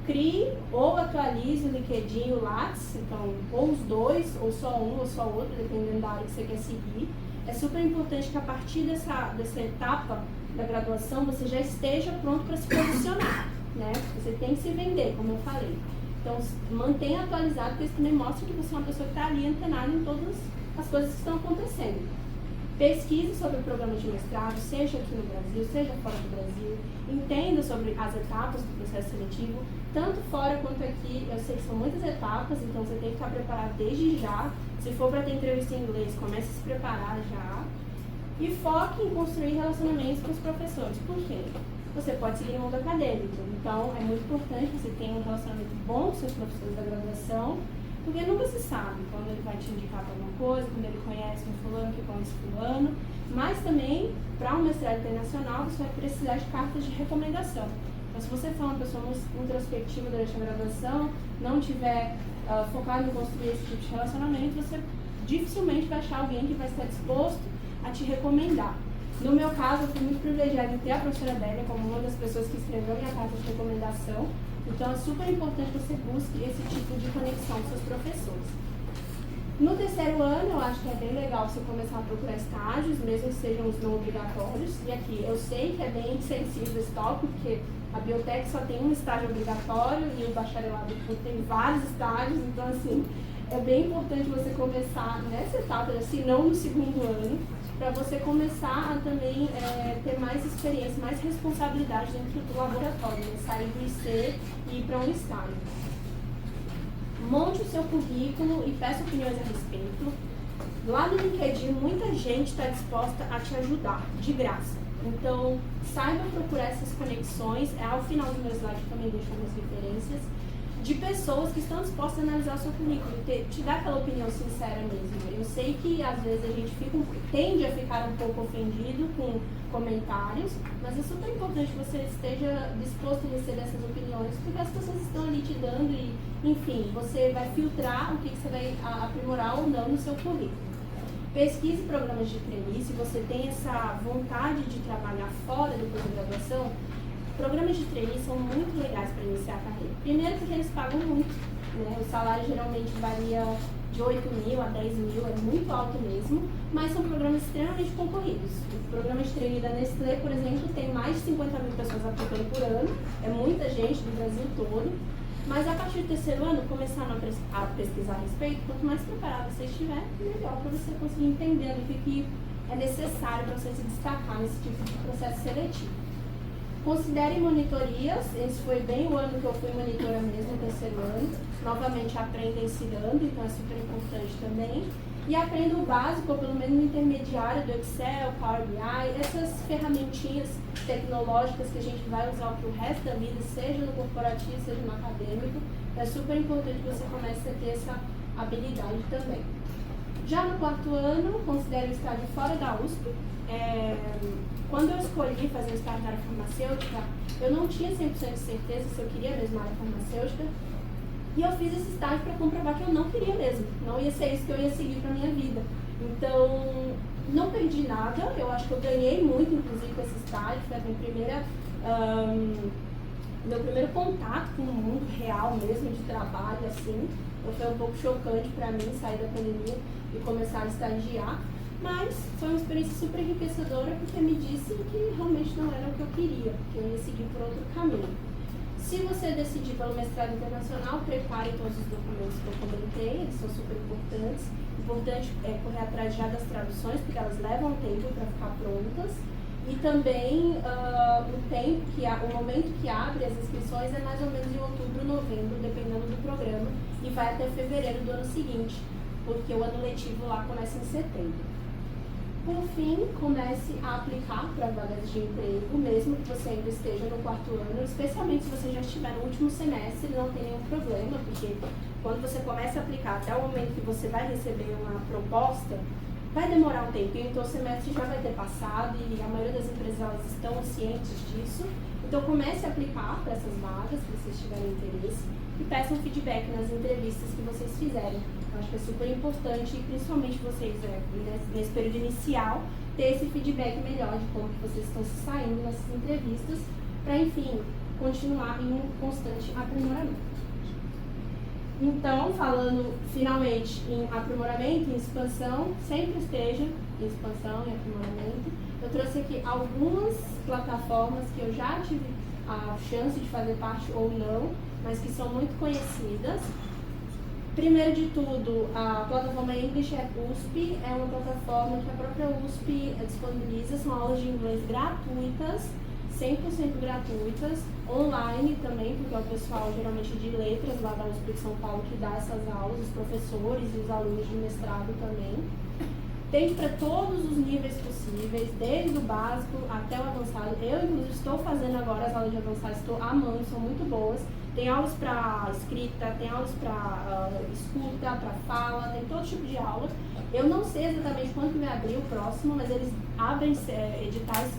Crie ou atualize o LinkedIn e o Lattes, então ou os dois, ou só um ou só outro, dependendo da área que você quer seguir. É super importante que a partir dessa etapa da graduação você já esteja pronto para se posicionar, né? Você tem que se vender, como eu falei. Então mantenha atualizado, porque isso também mostra que você é uma pessoa que está ali antenada em todas as coisas que estão acontecendo. Pesquise sobre o programa de mestrado, seja aqui no Brasil, seja fora do Brasil. Entenda sobre as etapas do processo seletivo, tanto fora quanto aqui. Eu sei que são muitas etapas, então você tem que estar preparado desde já. Se for para ter entrevista em inglês, comece a se preparar já. E foque em construir relacionamentos com os professores. Por quê? Você pode seguir no mundo acadêmico. Então, é muito importante que você tenha um relacionamento bom com seus professores da graduação, porque nunca se sabe quando ele vai te indicar para alguma coisa, quando ele conhece um fulano que conhece fulano. Mas também, para um mestrado internacional, você vai precisar de cartas de recomendação. Então, se você for uma pessoa introspectiva durante a graduação, não tiver focado em construir esse tipo de relacionamento, você dificilmente vai achar alguém que vai estar disposto a te recomendar. No meu caso, eu fui muito privilegiada em ter a professora Adélia como uma das pessoas que escreveu minha carta de recomendação. Então é super importante que você busque esse tipo de conexão com seus professores. No terceiro ano, eu acho que é bem legal você começar a procurar estágios, mesmo que sejam os não obrigatórios. E aqui, eu sei que é bem sensível esse tópico, porque a biotec só tem um estágio obrigatório e o bacharelado tem vários estágios, então assim, é bem importante você começar nessa etapa, assim, não no segundo ano, para você começar a também ter mais experiência, mais responsabilidade dentro do laboratório, né? Sair do IC e ir para um estágio. Monte o seu currículo e peça opiniões a respeito. Lá no LinkedIn, muita gente está disposta a te ajudar, de graça. Então, saiba procurar essas conexões. Ao final do meu slide eu também deixo algumas referências de pessoas que estão dispostas a analisar o seu currículo e te dar aquela opinião sincera mesmo. Eu sei que às vezes a gente tende a ficar um pouco ofendido com comentários, mas é super importante que você esteja disposto a receber essas opiniões, porque as pessoas estão ali te dando e, enfim, você vai filtrar o que você vai aprimorar ou não no seu currículo. Pesquise programas de trainee. Se você tem essa vontade de trabalhar fora do curso de graduação, programas de trainee são muito legais para iniciar a carreira. Primeiro porque eles pagam muito, né? O salário geralmente varia de 8 mil a 10 mil, é muito alto mesmo, mas são programas extremamente concorridos. O programa de trainee da Nestlé, por exemplo, tem mais de 50 mil pessoas aplicando por ano, é muita gente do Brasil todo, mas a partir do terceiro ano, começando a pesquisar a respeito, quanto mais preparado você estiver, melhor para você conseguir entender o que é necessário para você se destacar nesse tipo de processo seletivo. Considere monitorias. Esse foi bem o ano que eu fui monitora mesmo, no terceiro ano. Novamente, aprenda ensinando, então é super importante também. E aprenda o básico, ou pelo menos o intermediário do Excel, Power BI, essas ferramentinhas tecnológicas que a gente vai usar para o resto da vida, seja no corporativo, seja no acadêmico. É super importante que você comece a ter essa habilidade também. Já no quarto ano, considere o estágio fora da USP. Quando eu escolhi fazer o estágio na área farmacêutica, eu não tinha 100% de certeza se eu queria mesmo a área farmacêutica. E eu fiz esse estágio para comprovar que eu não queria mesmo. Não ia ser isso que eu ia seguir para a minha vida. Então, não perdi nada. Eu acho que eu ganhei muito, inclusive, com esse estágio. Foi a minha meu primeiro contato com o mundo real mesmo, de trabalho, assim. Então, foi um pouco chocante para mim sair da pandemia e começar a estagiar. Mas foi uma experiência super enriquecedora, porque me disse que realmente não era o que eu queria, que eu ia seguir por outro caminho. Se você decidir pelo mestrado internacional, prepare todos os documentos que eu comentei, eles são super importantes. Importante é correr atrás já das traduções, porque elas levam tempo para ficar prontas. E também o momento que abre as inscrições é mais ou menos em outubro, novembro, dependendo do programa, e vai até fevereiro do ano seguinte, porque o ano letivo lá começa em setembro. Por fim, comece a aplicar para vagas de emprego, mesmo que você ainda esteja no quarto ano, especialmente se você já estiver no último semestre, não tem nenhum problema, porque quando você começa a aplicar até o momento que você vai receber uma proposta, vai demorar um tempinho, então o semestre já vai ter passado e a maioria das empresas elas estão cientes disso. Então comece a aplicar para essas vagas, se vocês tiverem interesse, e peçam feedback nas entrevistas que vocês fizerem. Eu acho que é super importante, e principalmente vocês, nesse período inicial, ter esse feedback melhor de como que vocês estão se saindo nessas entrevistas, para, enfim, continuar em um constante aprimoramento. Então, falando finalmente em aprimoramento, em expansão, sempre esteja em expansão e aprimoramento. Eu trouxe aqui algumas plataformas que eu já tive a chance de fazer parte ou não, mas que são muito conhecidas. Primeiro de tudo, a plataforma English at USP é uma plataforma que a própria USP disponibiliza, são aulas de inglês gratuitas, 100% gratuitas, online também, porque é o pessoal geralmente de letras lá da USP de São Paulo que dá essas aulas, os professores e os alunos de mestrado também. Tem para todos os níveis possíveis, desde o básico até o avançado. Eu, inclusive, estou fazendo agora as aulas de avançado, estou amando, são muito boas. Tem aulas para escrita, tem aulas para escuta, para fala, tem todo tipo de aula. Eu não sei exatamente quando vai abrir o próximo, mas eles abrem editais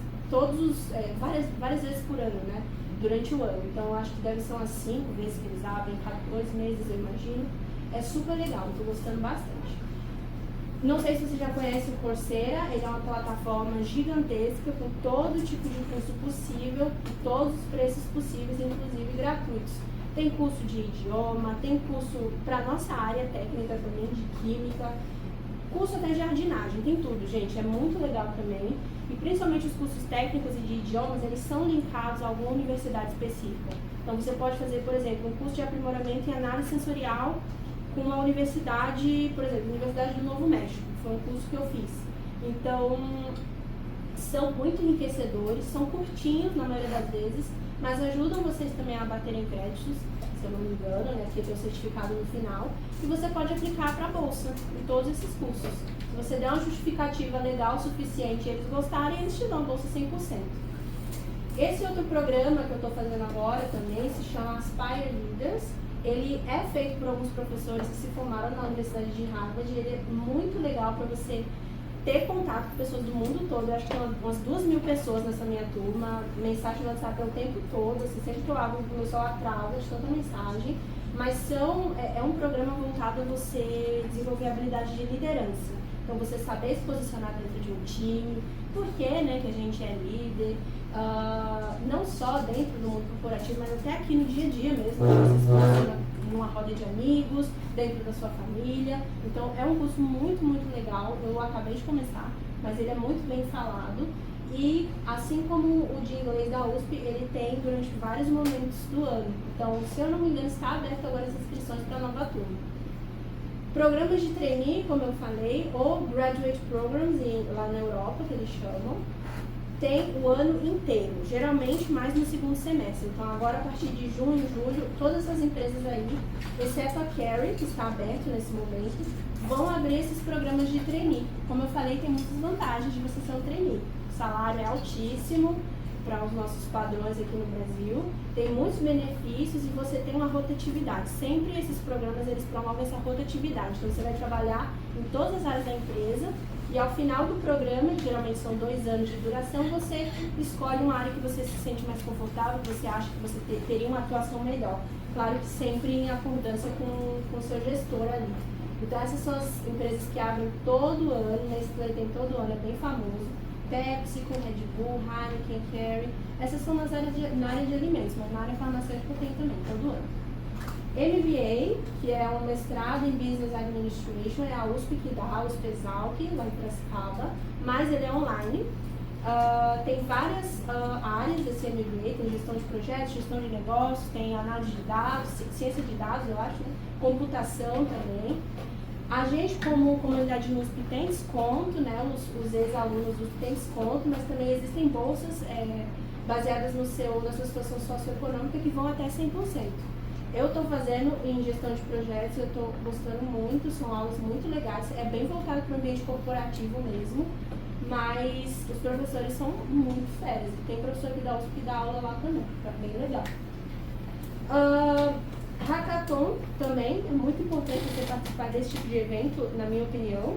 várias vezes por ano, né? Durante o ano. Então, eu acho que deve ser umas 5 vezes que eles abrem, cada 2 meses, eu imagino. É super legal, estou gostando bastante. Não sei se você já conhece o Coursera, ele é uma plataforma gigantesca com todo tipo de curso possível, todos os preços possíveis, inclusive gratuitos. Tem curso de idioma, tem curso para nossa área técnica também, de química, curso até de jardinagem, tem tudo, gente, é muito legal também. E principalmente os cursos técnicos e de idiomas, eles são linkados a alguma universidade específica. Então você pode fazer, por exemplo, um curso de aprimoramento em análise sensorial com uma universidade, por exemplo, Universidade do Novo México, foi um curso que eu fiz. Então, são muito enriquecedores, são curtinhos na maioria das vezes, mas ajudam vocês também a baterem créditos, se eu não me engano, né, porque tem o certificado no final, e você pode aplicar para a bolsa em todos esses cursos. Se você der uma justificativa legal o suficiente e eles gostarem, eles te dão a bolsa 100%. Esse outro programa que eu estou fazendo agora também se chama Aspire Leaders. Ele é feito por alguns professores que se formaram na Universidade de Harvard e ele é muito legal para você ter contato com pessoas do mundo todo. Eu acho que tem umas 2.000 pessoas nessa minha turma, mensagem no WhatsApp o tempo todo, assim, sempre que eu abro o meu celular trava de tanta mensagem, mas é um programa voltado a você desenvolver habilidade de liderança. Então você saber se posicionar dentro de um time, por que, né, que a gente é líder, não só dentro do mundo corporativo, mas até aqui no dia a dia mesmo, você se posiciona numa roda de amigos, dentro da sua família. Então é um curso muito, muito legal, eu acabei de começar, mas ele é muito bem falado. E assim como o de inglês da USP, ele tem durante vários momentos do ano. Então, se eu não me engano, está aberto agora as inscrições para a nova turma. Programas de trainee, como eu falei, ou graduate programs lá na Europa, que eles chamam, tem o ano inteiro, geralmente mais no segundo semestre. Então agora a partir de junho, julho, todas as empresas aí, exceto a Carey, que está aberto nesse momento, vão abrir esses programas de trainee. Como eu falei, tem muitas vantagens de você ser um trainee. O salário é altíssimo para os nossos padrões aqui no Brasil, tem muitos benefícios e você tem uma rotatividade. Sempre esses programas, eles promovem essa rotatividade. Então você vai trabalhar em todas as áreas da empresa e ao final do programa, que geralmente são 2 anos de duração, você escolhe uma área que você se sente mais confortável, que você acha que você teria uma atuação melhor. Claro que sempre em acordância com o seu gestor ali. Então essas são as empresas que abrem todo ano, Nestlé tem todo ano, é bem famoso. Pepsi, com Red Bull, Heineken, Carey. Essas são na área de alimentos, mas na área farmacêutica tem também, todo ano. MBA, que é um mestrado em Business Administration, é a USP que dá, a USP Exalc, lá em Piracicaba, mas ele é online. Tem várias áreas desse MBA, tem gestão de projetos, gestão de negócios, tem análise de dados, ciência de dados, eu acho, né? Computação também. A gente, como comunidade de USP, tem desconto, né? Os ex-alunos USP têm desconto, mas também existem bolsas baseadas na sua situação socioeconômica que vão até 100%. Eu estou fazendo em gestão de projetos, eu estou gostando muito, são aulas muito legais, é bem voltado para o ambiente corporativo mesmo, mas os professores são muito sérios. Tem professor que dá aula lá também, tá bem legal. Hackathon também, é muito importante você participar desse tipo de evento, na minha opinião.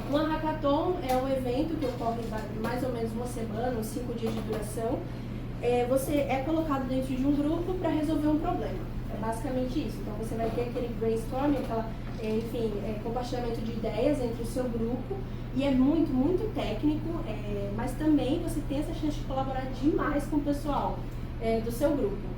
Uma Hackathon é um evento que ocorre mais ou menos uma semana, uns 5 dias de duração. Você é colocado dentro de um grupo para resolver um problema. É basicamente isso. Então você vai ter aquele brainstorming, compartilhamento de ideias entre o seu grupo. E é muito, muito técnico, mas também você tem essa chance de colaborar demais com o pessoal do seu grupo.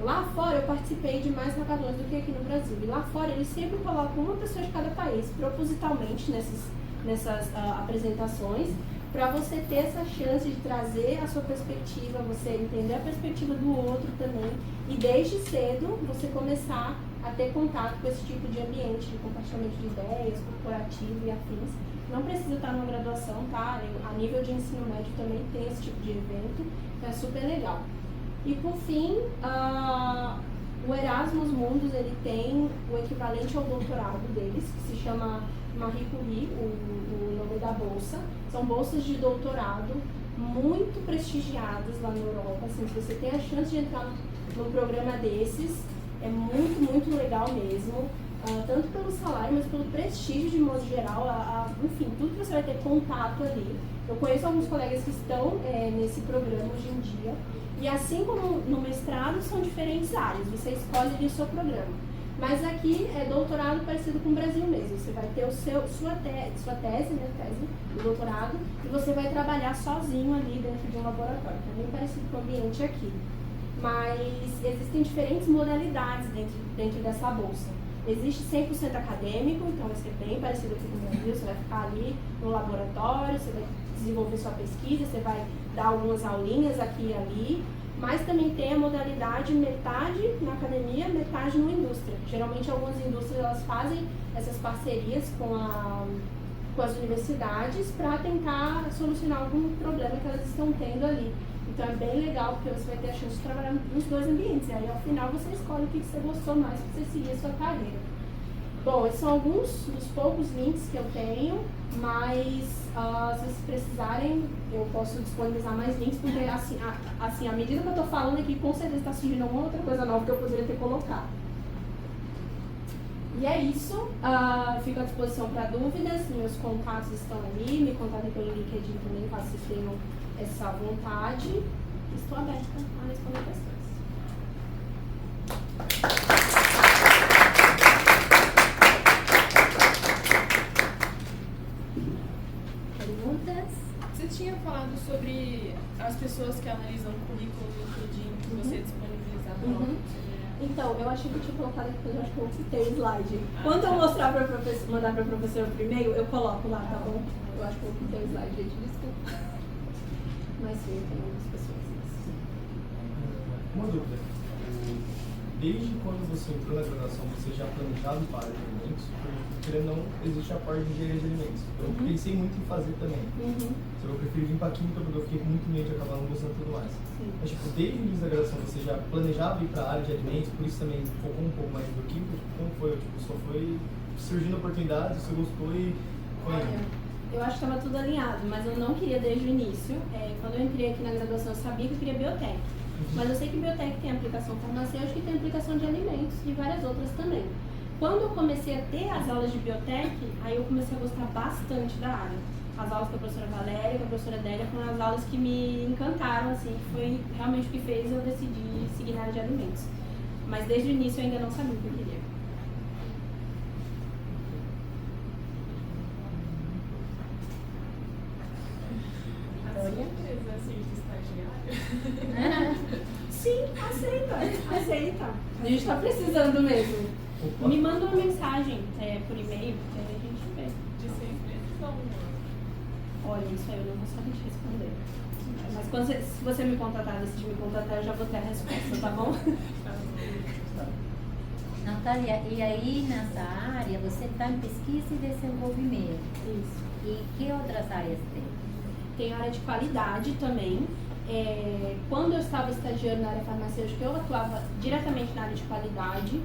Lá fora eu participei de mais hackathons do que aqui no Brasil. E lá fora eles sempre colocam uma pessoa de cada país, propositalmente nessas apresentações, para você ter essa chance de trazer a sua perspectiva, você entender a perspectiva do outro também, e desde cedo você começar a ter contato com esse tipo de ambiente, de compartilhamento de ideias, corporativo e afins. Não precisa estar numa graduação, tá? A nível de ensino médio também tem esse tipo de evento, então é super legal. E por fim, o Erasmus Mundus, ele tem o equivalente ao doutorado deles, que se chama Marie Curie, o nome da bolsa. São bolsas de doutorado muito prestigiadas lá na Europa. Assim, se você tem a chance de entrar num programa desses, é muito, muito legal mesmo. Tanto pelo salário, mas pelo prestígio de modo geral, enfim, tudo que você vai ter contato ali. Eu conheço alguns colegas que estão nesse programa hoje em dia, e assim como no mestrado, são diferentes áreas, você escolhe ali o seu programa. Mas aqui é doutorado parecido com o Brasil mesmo, você vai ter sua tese, né, do doutorado, e você vai trabalhar sozinho ali dentro de um laboratório, é bem parecido com o ambiente aqui. mas existem diferentes modalidades dentro dessa bolsa. Existe 100% acadêmico, então vai ser bem parecido aqui com o Brasil, você vai ficar ali no laboratório, você vai desenvolver sua pesquisa, você vai dar algumas aulinhas aqui e ali, mas também tem a modalidade metade na academia, metade na indústria. Geralmente algumas indústrias elas fazem essas parcerias com as universidades para tentar solucionar algum problema que elas estão tendo ali. Então é bem legal porque você vai ter a chance de trabalhar nos dois ambientes. E aí ao final você escolhe o que você gostou mais para você seguir a sua carreira. Bom, esses são alguns dos poucos links que eu tenho, mas se vocês precisarem, eu posso disponibilizar mais links, porque assim, à medida que eu estou falando aqui, com certeza está surgindo alguma outra coisa nova que eu poderia ter colocado. E é isso, fico à disposição para dúvidas, meus contatos estão ali, me contatem pelo LinkedIn também, caso vocês tenham essa vontade. Estou aberta a responder questões. Perguntas? Você tinha falado sobre as pessoas que analisam o currículo do LinkedIn que você disponibilizava. Então, eu achei que eu tinha colocado aqui, eu acho que eu citei o slide. Quando eu mostrar mandar para a professora por e-mail, eu coloco lá, tá bom? Eu acho que eu citei o slide, gente, desculpa. Mas sim, tem algumas pessoas. Uma dúvida. Desde quando você entrou na graduação, você já planejava para a área de alimentos? Porque não existe a parte de engenharia de alimentos. Eu pensei muito em fazer também. Só que eu prefiro vir para a química porque eu fiquei com muito medo de acabar não gostando tudo mais. Mas tipo, desde o início da graduação você já planejava ir para a área de alimentos, por isso também focou um pouco mais no químico? Como foi? Tipo, só foi surgindo oportunidades, você gostou e foi indo? Eu acho que estava tudo alinhado, mas eu não queria desde o início. Quando eu entrei aqui na graduação, eu sabia que eu queria biotec. Mas eu sei que biotec tem aplicação farmacêutica e tem aplicação de alimentos e várias outras também. Quando eu comecei a ter as aulas de biotec, aí eu comecei a gostar bastante da área. As aulas com a professora Valéria e com a professora Délia foram as aulas que me encantaram, assim, que foi realmente o que fez eu decidir seguir na área de alimentos. Mas desde o início eu ainda não sabia o que eu queria. Sim, aceita. A gente está precisando mesmo. Me manda uma mensagem por e-mail, que aí a gente vê. De sempre são. Olha, isso aí eu não vou saber te responder. Mas quando se você me contatar, decidir me contatar, eu já vou ter a resposta, tá bom? Natália, e aí nessa área você está em pesquisa e desenvolvimento. Isso. E que outras áreas tem? Tem área de qualidade também. Quando eu estava estagiando na área farmacêutica, eu atuava diretamente na área de qualidade.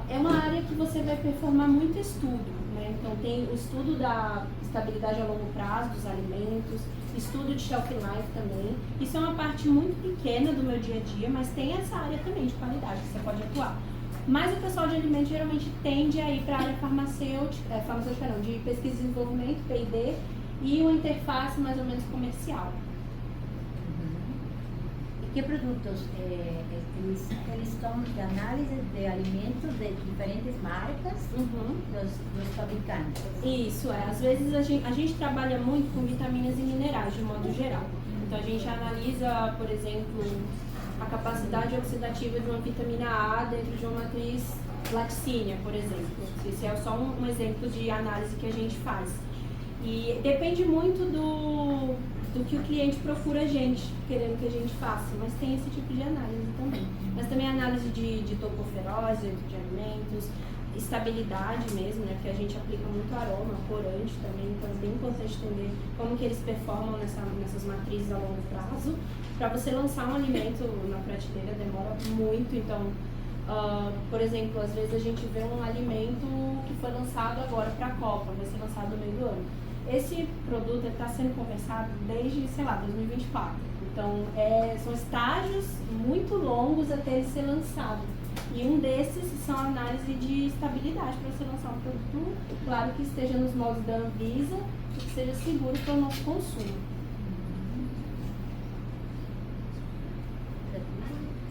É uma área que você vai performar muito estudo, né? Então tem o estudo da estabilidade a longo prazo dos alimentos, estudo de shelf life também. Isso é uma parte muito pequena do meu dia a dia, mas tem essa área também de qualidade que você pode atuar. Mas o pessoal de alimentos geralmente tende a ir para a área farmacêutica não, de pesquisa e desenvolvimento, P&D, e uma interface mais ou menos comercial. Que produtos eles são de análise de alimentos de diferentes marcas dos fabricantes? Isso, às vezes a gente trabalha muito com vitaminas e minerais de modo geral. Então a gente analisa, por exemplo, a capacidade oxidativa de uma vitamina A dentro de uma matriz laticínea, por exemplo. Esse é só um exemplo de análise que a gente faz. E depende muito do que o cliente procura a gente, querendo que a gente faça, mas tem esse tipo de análise também. Mas também análise de tocoferose dentro de alimentos, estabilidade mesmo, né, porque a gente aplica muito aroma, corante também, então é bem importante entender como que eles performam nessas matrizes a longo prazo. Para você lançar um alimento na prateleira demora muito, então, por exemplo, às vezes a gente vê um alimento que foi lançado agora para a Copa, vai ser lançado no meio do ano. Esse produto está sendo conversado desde, 2024. Então, são estágios muito longos até ele ser lançado. E um desses são a análise de estabilidade para você lançar um produto, claro que esteja nos moldes da Anvisa e que seja seguro para o nosso consumo.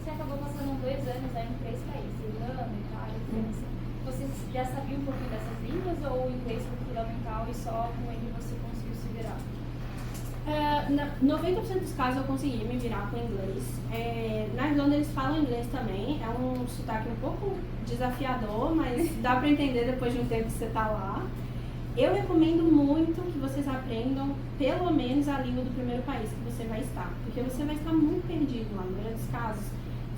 Você acabou passando 2 anos aí em 3 países, Irlanda, Itália, França. Você já sabia um pouquinho dessas línguas ou o inglês foi fundamental e só com ele você conseguiu se virar? 90% dos casos eu consegui me virar com inglês. Na Irlanda eles falam inglês também, é um sotaque um pouco desafiador, mas dá pra entender depois de um tempo que você tá lá. Eu recomendo muito que vocês aprendam pelo menos a língua do primeiro país que você vai estar, porque você vai estar muito perdido lá, no melhor dos casos.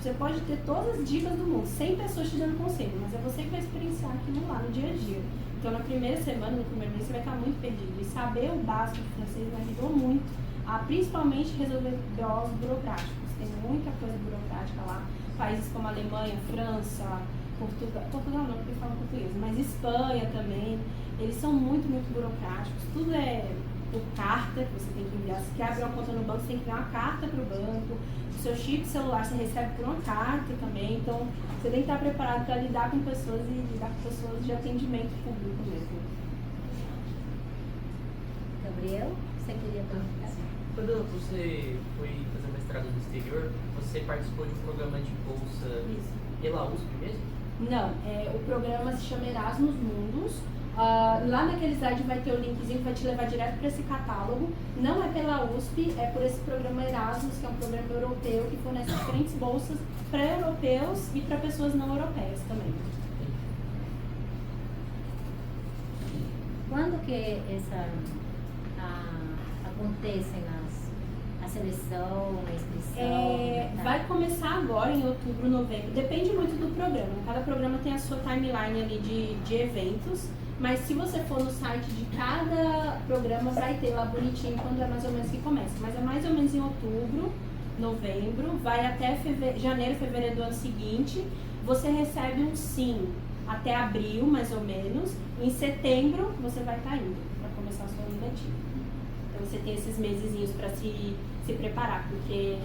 Você pode ter todas as dicas do mundo, 100 pessoas te dando conselho, mas é você que vai experienciar aquilo lá no dia a dia. Então, na primeira semana, no primeiro mês, você vai estar muito perdido. E saber o básico do francês me ajudou muito a, principalmente, resolver BOs burocráticos. Tem muita coisa burocrática lá. Países como Alemanha, França, Portugal não, porque falam português, mas Espanha também. Eles são muito, muito burocráticos. Tudo é por carta que você tem que enviar. Se quer abrir uma conta no banco, você tem que enviar uma carta para o banco. O seu chip celular você recebe por uma carta também. Então, você tem que estar preparado para lidar com pessoas e lidar com pessoas de atendimento público mesmo. Gabriel, você queria perguntar? Quando você foi fazer mestrado no exterior, você participou de um programa de bolsa pela USP mesmo? Não, o programa se chama Erasmus Mundus. Lá naquele slide vai ter o linkzinho que vai te levar direto para esse catálogo. Não é pela USP, é por esse programa Erasmus, que é um programa europeu que fornece diferentes bolsas para europeus e para pessoas não europeias também. Quando que acontecem a seleção, a inscrição? Vai começar agora em outubro, novembro. Depende muito do programa. Cada programa tem a sua timeline ali de eventos. Mas se você for no site de cada programa, vai ter lá bonitinho quando é mais ou menos que começa. Mas é mais ou menos em outubro, novembro, vai até janeiro, fevereiro do ano seguinte. Você recebe um sim até abril, mais ou menos. Em setembro, você vai estar indo para começar a sua vida ativa. Então você tem esses mesezinhos para se preparar, porque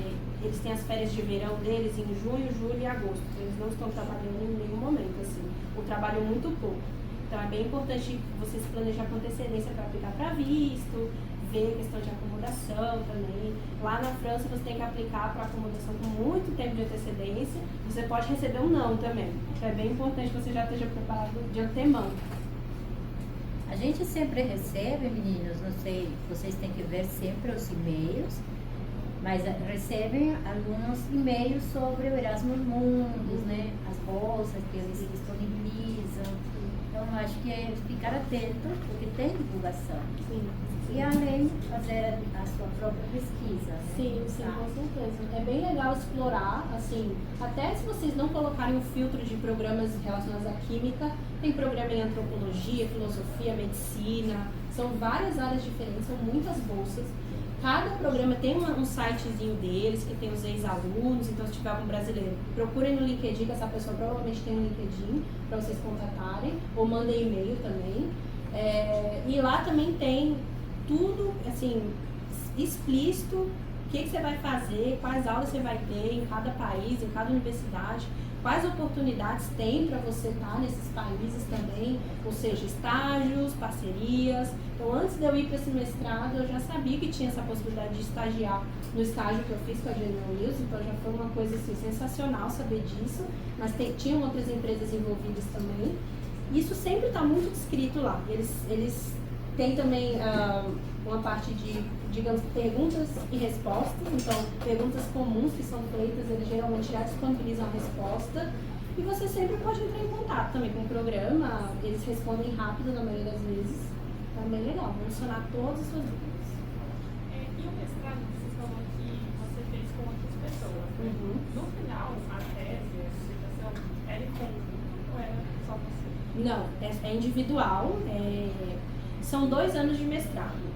eles têm as férias de verão deles em junho, julho e agosto. Eles não estão trabalhando em nenhum momento, assim. O trabalho é muito pouco. Então é bem importante você se planejar com antecedência para aplicar para visto, ver questão de acomodação também. Lá na França você tem que aplicar para acomodação com muito tempo de antecedência. Você pode receber um não também. Então é bem importante que você já esteja preparado de antemão. A gente sempre recebe, meninos, não sei, vocês têm que ver sempre os e-mails, mas recebem alguns e-mails sobre o Erasmus Mundus, né? As bolsas que eles disponibilizam. Então, acho que é ficar atento, porque tem divulgação. Sim. E além de fazer a sua própria pesquisa. Né? Sim, com certeza. É bem legal explorar, assim, até se vocês não colocarem um filtro de programas relacionados à química, tem programa em antropologia, filosofia, medicina, são várias áreas diferentes, são muitas bolsas. Cada programa tem um sitezinho deles, que tem os ex-alunos, então se tiver algum brasileiro, procurem no LinkedIn, que essa pessoa provavelmente tem um LinkedIn para vocês contatarem, ou mandem e-mail também. E lá também tem tudo, assim, explícito, o que você vai fazer, quais aulas você vai ter em cada país, em cada universidade, quais oportunidades tem para você estar nesses países também, ou seja, estágios, parcerias. Então, antes de eu ir para esse mestrado, eu já sabia que tinha essa possibilidade de estagiar no estágio que eu fiz com a General Mills, então já foi uma coisa assim, sensacional saber disso, mas tinham outras empresas envolvidas também. Isso sempre está muito descrito lá. Eles têm também uma parte de, digamos, perguntas e respostas. Então, perguntas comuns que são feitas, eles geralmente já disponibilizam a resposta. E você sempre pode entrar em contato também com o programa, eles respondem rápido na maioria das vezes. Então, é bem legal, vão solucionar todas as suas dúvidas. E o mestrado que vocês falam que você fez com outras pessoas, né? No final, a tese, a dissertação, era em conjunto ou era só você? Não, é individual, são 2 anos de mestrado.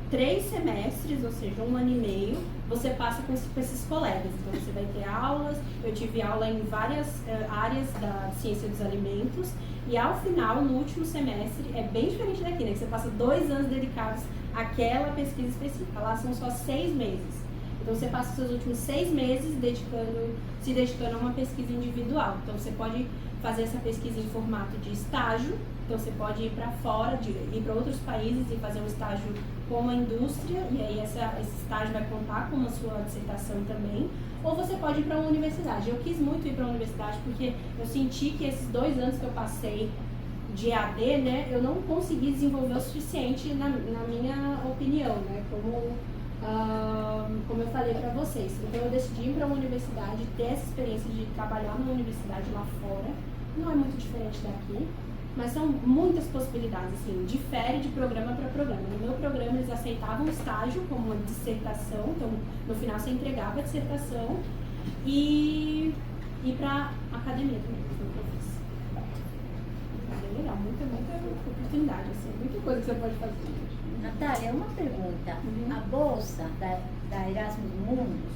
3 semestres, ou seja, 1 ano e meio, você passa com esses colegas. Então, você vai ter aulas, eu tive aula em várias áreas da ciência dos alimentos, e ao final, no último semestre, é bem diferente daqui, né? Que você passa 2 anos dedicados àquela pesquisa específica. Lá são só 6 meses. Então, você passa os seus últimos 6 meses se dedicando a uma pesquisa individual. Então, você pode fazer essa pesquisa em formato de estágio. Então, você pode ir para fora, ir para outros países e fazer um estágio com uma indústria, e aí esse estágio vai contar com a sua dissertação também. Ou você pode ir para uma universidade. Eu quis muito ir para uma universidade porque eu senti que esses 2 anos que eu passei de EAD, né, eu não consegui desenvolver o suficiente na minha opinião, né, como como eu falei para vocês, então eu decidi ir para uma universidade, ter essa experiência de trabalhar numa universidade lá fora. Não é muito diferente daqui, mas são muitas possibilidades, assim, difere de programa para programa. No meu programa eles aceitavam estágio como uma dissertação, então no final você entregava a dissertação e para academia também, foi o que eu fiz. É bem legal, muita oportunidade, assim, muita coisa que você pode fazer. Natália, uma pergunta. A bolsa da Erasmus Mundus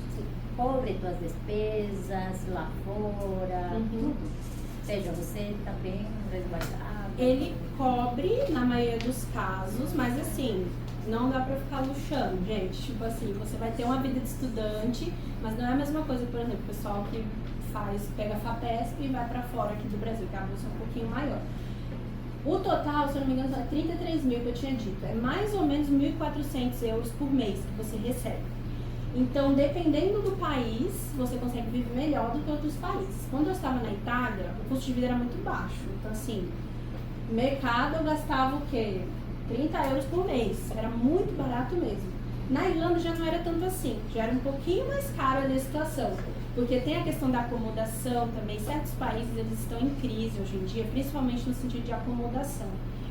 cobre tuas despesas lá fora, tudo? Ou seja, você está bem resguardado? Ele cobre na maioria dos casos, mas assim, não dá pra ficar luxando, gente. Tipo assim, você vai ter uma vida de estudante, mas não é a mesma coisa, por exemplo, o pessoal que pega a FAPESP e vai pra fora aqui do Brasil, que a bolsa é um pouquinho maior. O total, se eu não me engano, é 33 mil que eu tinha dito. É mais ou menos 1.400 euros por mês que você recebe. Então, dependendo do país, você consegue viver melhor do que outros países. Quando eu estava na Itália, o custo de vida era muito baixo. Então, assim, no mercado eu gastava o quê? 30 euros por mês. Era muito barato mesmo. Na Irlanda já não era tanto assim. Já era um pouquinho mais caro ali a situação. Porque tem a questão da acomodação também. Certos países eles estão em crise hoje em dia, principalmente no sentido de acomodação.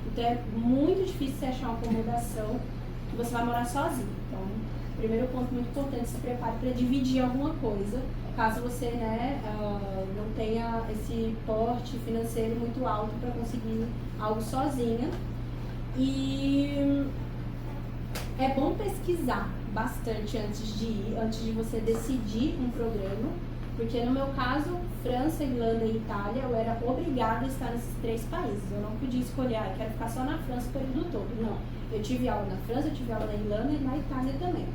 Então é muito difícil você achar uma acomodação que você vai morar sozinho. Então, primeiro ponto muito importante, se prepare para dividir alguma coisa, caso você não tenha esse porte financeiro muito alto para conseguir algo sozinha. E é bom pesquisar bastante antes de ir, antes de você decidir um programa, porque no meu caso, França, Irlanda e Itália, eu era obrigada a estar nesses 3 países. Eu não podia escolher, eu quero ficar só na França o período todo. Não, eu tive aula na França, eu tive aula na Irlanda e na Itália também.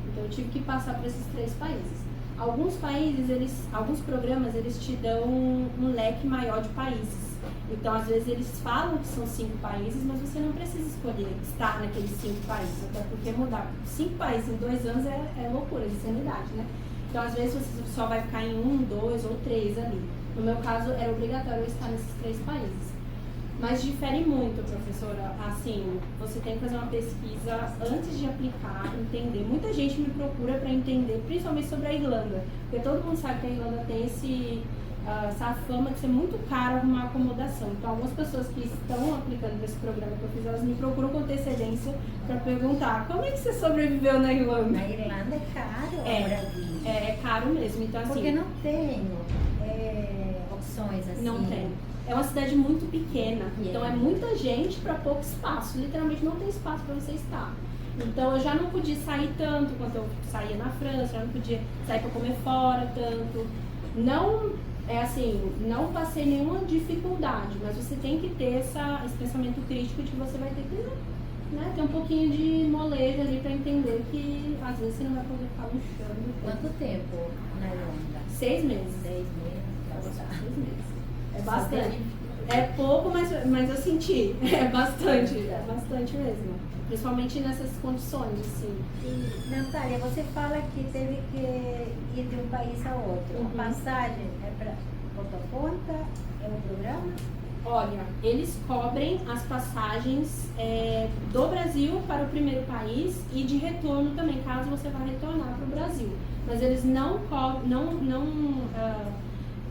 Então eu tive que passar por esses 3 países. Alguns países, alguns programas, eles te dão um leque maior de países. Então, às vezes, eles falam que são 5 países, mas você não precisa escolher estar naqueles 5 países, até porque mudar 5 países em 2 anos é loucura, é insanidade, né? Então, às vezes, você só vai ficar em 1, 2 ou 3 ali. No meu caso, era obrigatório eu estar nesses 3 países. Mas difere muito, professora. Assim, você tem que fazer uma pesquisa antes de aplicar, entender. Muita gente me procura para entender, principalmente sobre a Irlanda, porque todo mundo sabe que a Irlanda tem essa fama de ser muito caro arrumar acomodação. Então, algumas pessoas que estão aplicando esse programa que eu fiz, elas me procuram com antecedência para perguntar: como é que você sobreviveu na Irlanda? Na Irlanda é caro, Brasil. É caro mesmo. Então, assim, porque não tem opções assim. Não tem. É uma cidade muito pequena, então é muita gente para pouco espaço. Literalmente não tem espaço para você estar. Então eu já não podia sair tanto quanto eu saía na França, já não podia sair para comer fora tanto. Não, não passei nenhuma dificuldade, mas você tem que ter esse pensamento crítico de que você vai ter que ter um pouquinho de molejo ali para entender que às vezes você não vai poder ficar luxando. Quanto tempo na Irlanda? 6 meses. 6 meses, bastante. 6 meses. É bastante. É pouco, mas eu senti. É bastante mesmo. Principalmente nessas condições, assim. E, Natália, você fala que teve que ir de um país a outro. A passagem é para ponta a ponta? É um programa? Olha, eles cobrem as passagens do Brasil para o primeiro país e de retorno também, caso você vá retornar para o Brasil. Mas eles não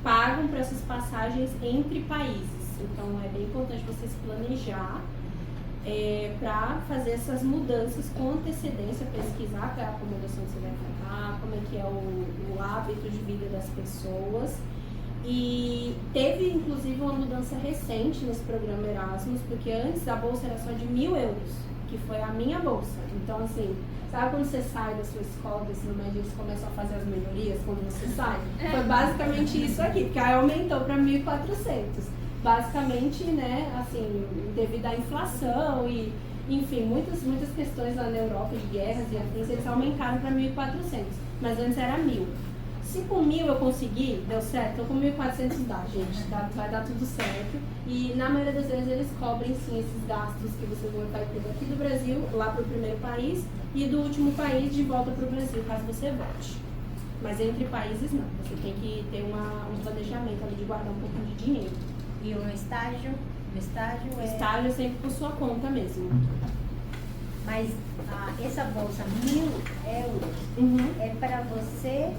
pagam para essas passagens entre países. Então é bem importante você se planejar para fazer essas mudanças com antecedência, pesquisar qual é a acomodação que você vai ficar, como é que é o hábito de vida das pessoas. E teve inclusive uma mudança recente nesse programa Erasmus, porque antes a bolsa era só de 1.000 euros, que foi a minha bolsa. Então, assim, sabe quando você sai da sua escola, do ensino médio, eles começam a fazer as melhorias quando você sai? Foi basicamente isso aqui, porque aí aumentou para 1.400. Basicamente, assim, devido à inflação e, enfim, muitas questões lá na Europa de guerras e afins, eles aumentaram para 1.400, mas antes era 1.000. Se com 1.000 eu consegui, deu certo, então com 1.400 dá, gente, vai dar tudo certo. E na maioria das vezes eles cobrem sim esses gastos que você vai ter daqui do Brasil, lá para o primeiro país, e do último país de volta para o Brasil, caso você volte. Mas entre países não, você tem que ter um planejamento ali de guardar um pouquinho de dinheiro. E o estágio? O estágio é sempre por sua conta mesmo. Mas essa bolsa, 1.000 euros, é para você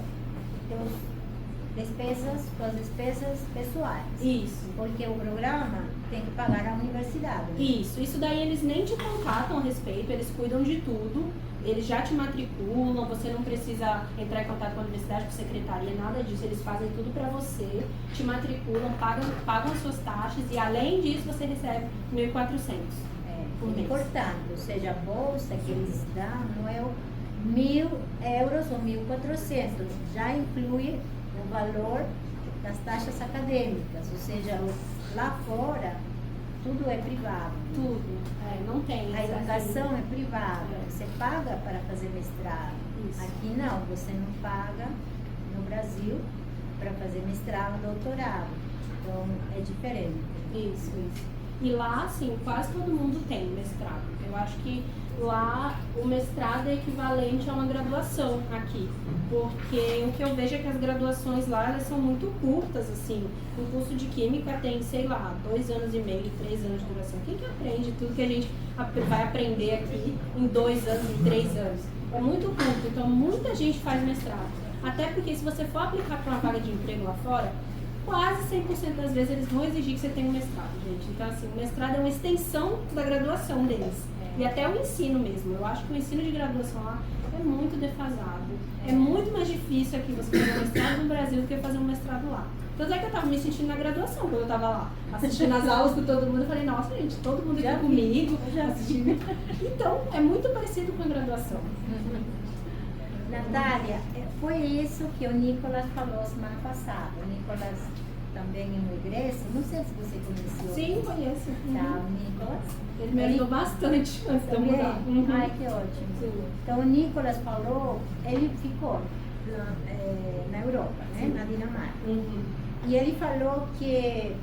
ter suas despesas pessoais. Isso. Porque o programa tem que pagar a universidade. Isso daí eles nem te contatam a respeito, eles cuidam de tudo, eles já te matriculam, você não precisa entrar em contato com a universidade, com a secretaria, nada disso, eles fazem tudo pra você, te matriculam, pagam as suas taxas e além disso você recebe 1.400. É importante, ou seja, a bolsa que eles dão não é 1.000 euros ou 1.400, já inclui o valor das taxas acadêmicas, ou seja, lá fora tudo é privado. Tudo, não tem. A educação é privada, você paga para fazer mestrado. Isso. Aqui não, você não paga no Brasil para fazer mestrado, doutorado. Então é diferente. Isso. E lá, assim, quase todo mundo tem mestrado. Eu acho que lá o mestrado é equivalente a uma graduação aqui. Porque o que eu vejo é que as graduações lá, elas são muito curtas, assim. O curso de Química tem, sei lá, 2 anos e meio, 3 anos de duração. Quem que aprende tudo que a gente vai aprender aqui em 2 anos, em 3 anos? É muito curto, então muita gente faz mestrado. Até porque se você for aplicar para uma vaga de emprego lá fora, quase 100% das vezes eles vão exigir que você tenha um mestrado, gente. Então, assim, o mestrado é uma extensão da graduação deles. E até o ensino mesmo. Eu acho que o ensino de graduação lá é muito defasado. É muito mais difícil aqui você fazer um mestrado no Brasil do que fazer um mestrado lá. Tanto é que eu tava me sentindo na graduação quando eu tava lá. Assistindo as aulas com todo mundo, eu falei, nossa, gente, todo mundo aqui comigo. Assistindo. Então, é muito parecido com a graduação. Natália, foi isso que o Nicolas falou semana passada. O Nicolas também em uma igreja, não sei se você conheceu. Sim, conheço. Tá, o Nicolas. Ele me ajudou bastante antes de eu mudar. Ai, que ótimo. Sim. Então o Nicolas falou, ele ficou na Europa, né, na Dinamarca. E ele falou que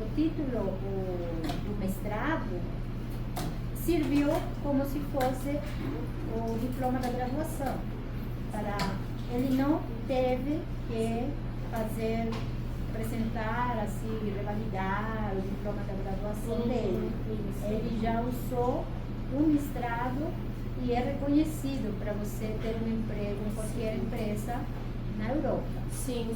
o título do mestrado serviu como se fosse o diploma da graduação. Ele não teve que apresentar, assim, revalidar o diploma da graduação dele. Ele já usou um mestrado e é reconhecido para você ter um emprego em qualquer empresa na Europa. Sim.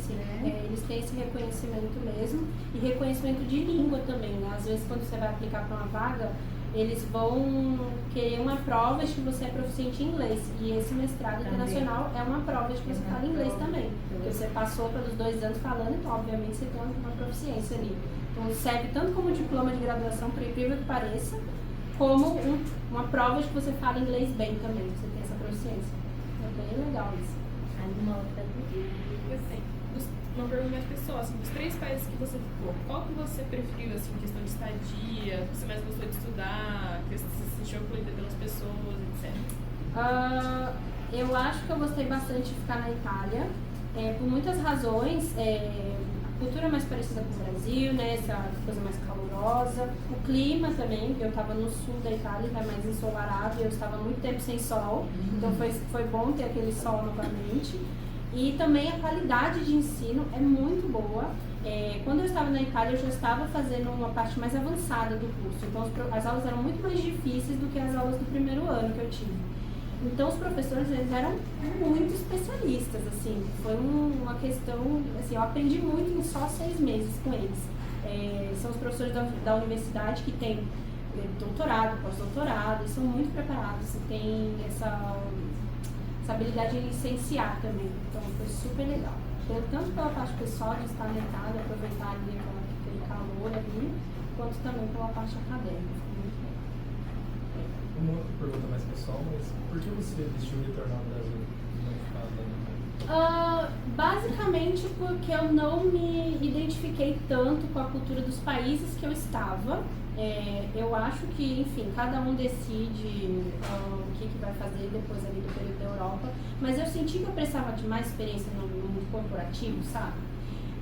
Eles têm esse reconhecimento mesmo e reconhecimento de língua também, né? Às vezes quando você vai aplicar para uma vaga, eles vão querer uma prova de que você é proficiente em inglês. E esse mestrado internacional é uma prova de que você fala inglês também. Porque você passou pelos 2 anos falando, então obviamente você tem uma proficiência ali. Então serve tanto como diploma de graduação, por incrível que pareça, como uma prova de que você fala inglês bem também, você tem essa proficiência. É bem legal isso. Alguma outra dúvida? Uma pergunta mais pessoal, assim, dos 3 países que você ficou, qual que você preferiu, assim, questão de estadia, você mais gostou de estudar, que você se sentiu acolhida pelas pessoas, etc? Eu acho que eu gostei bastante de ficar na Itália, por muitas razões. A cultura é mais parecida com o Brasil, né, essa coisa mais calorosa, o clima também, porque eu estava no sul da Itália, que é mais ensolarado, e eu estava muito tempo sem sol, então foi bom ter aquele sol novamente. E também a qualidade de ensino é muito boa. Quando eu estava na Itália, eu já estava fazendo uma parte mais avançada do curso. Então, as aulas eram muito mais difíceis do que as aulas do primeiro ano que eu tive. Então, os professores, eles eram muito especialistas, assim. Foi uma questão, assim, eu aprendi muito em só 6 meses com eles. São os professores da universidade que têm doutorado, pós-doutorado, e são muito preparados, têm essa habilidade de licenciar também, então foi super legal. Tanto pela parte pessoal de estar na Itália, aproveitar ali aquele calor ali, quanto também pela parte acadêmica. Muito bem. Uma outra pergunta mais pessoal, mas por que você decidiu retornar ao Brasil e não ficar lá? Basicamente porque eu não me identifiquei tanto com a cultura dos países que eu estava. Eu acho que, enfim, cada um decide o que vai fazer depois ali do período da Europa, mas eu senti que eu precisava de mais experiência no mundo corporativo, sabe?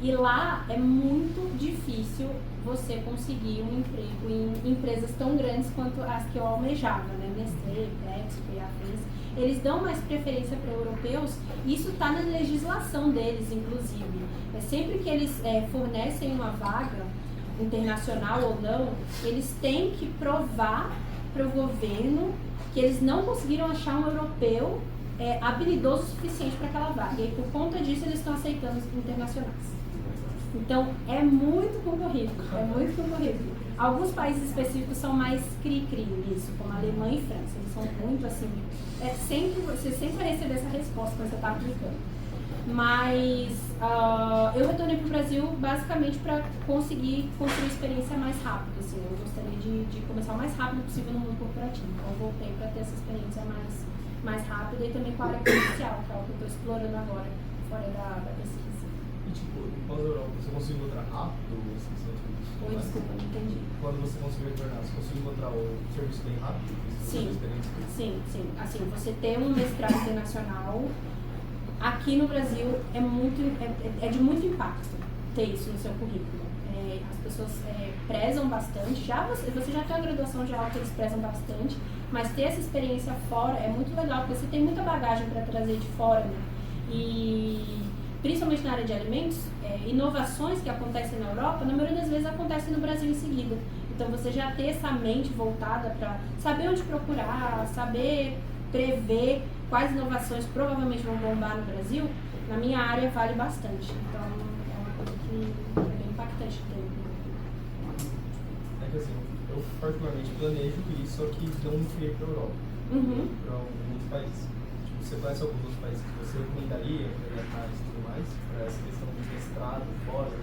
E lá é muito difícil você conseguir um emprego em empresas tão grandes quanto as que eu almejava, né? Nestlé, PepsiCo e afins. Eles dão mais preferência para europeus, e isso está na legislação deles, inclusive. Sempre que eles fornecem uma vaga, internacional ou não, eles têm que provar para o governo que eles não conseguiram achar um europeu habilidoso o suficiente para aquela vaga. E aí, por conta disso, eles estão aceitando os internacionais. Então, é muito concorrido, Alguns países específicos são mais cri-cri nisso, como a Alemanha e França. Eles são muito assim, você sempre vai receber essa resposta quando você está aplicando. Mas eu retornei para o Brasil basicamente para conseguir construir experiência mais rápido. Assim, eu gostaria de começar o mais rápido possível no mundo corporativo. Então, eu voltei para ter essa experiência mais rápida e também com a área comercial, que é o que eu estou explorando agora, fora da pesquisa. E tipo, pós-Europa, você conseguiu encontrar rápido os serviços? Oi, desculpa, não entendi. Quando você conseguiu retornar, você conseguiu encontrar o serviço bem rápido? Sim. Assim, você ter um mestrado internacional aqui no Brasil é de muito impacto ter isso no seu currículo. As pessoas prezam bastante, você já tem uma graduação de algo que eles prezam bastante, mas ter essa experiência fora é muito legal, porque você tem muita bagagem para trazer de fora, né? E principalmente na área de alimentos, inovações que acontecem na Europa, na maioria das vezes acontecem no Brasil em seguida. Então você já ter essa mente voltada para saber onde procurar, saber prever quais inovações provavelmente vão bombar no Brasil, na minha área vale bastante. Então é uma coisa que é bem impactante ter. É que assim, eu particularmente planejo ir, só que não queria ir para a Europa, para alguns países. Tipo, você conhece alguns outros países que você recomendaria para ir atrás e tudo mais, para essa questão de mestrado fora?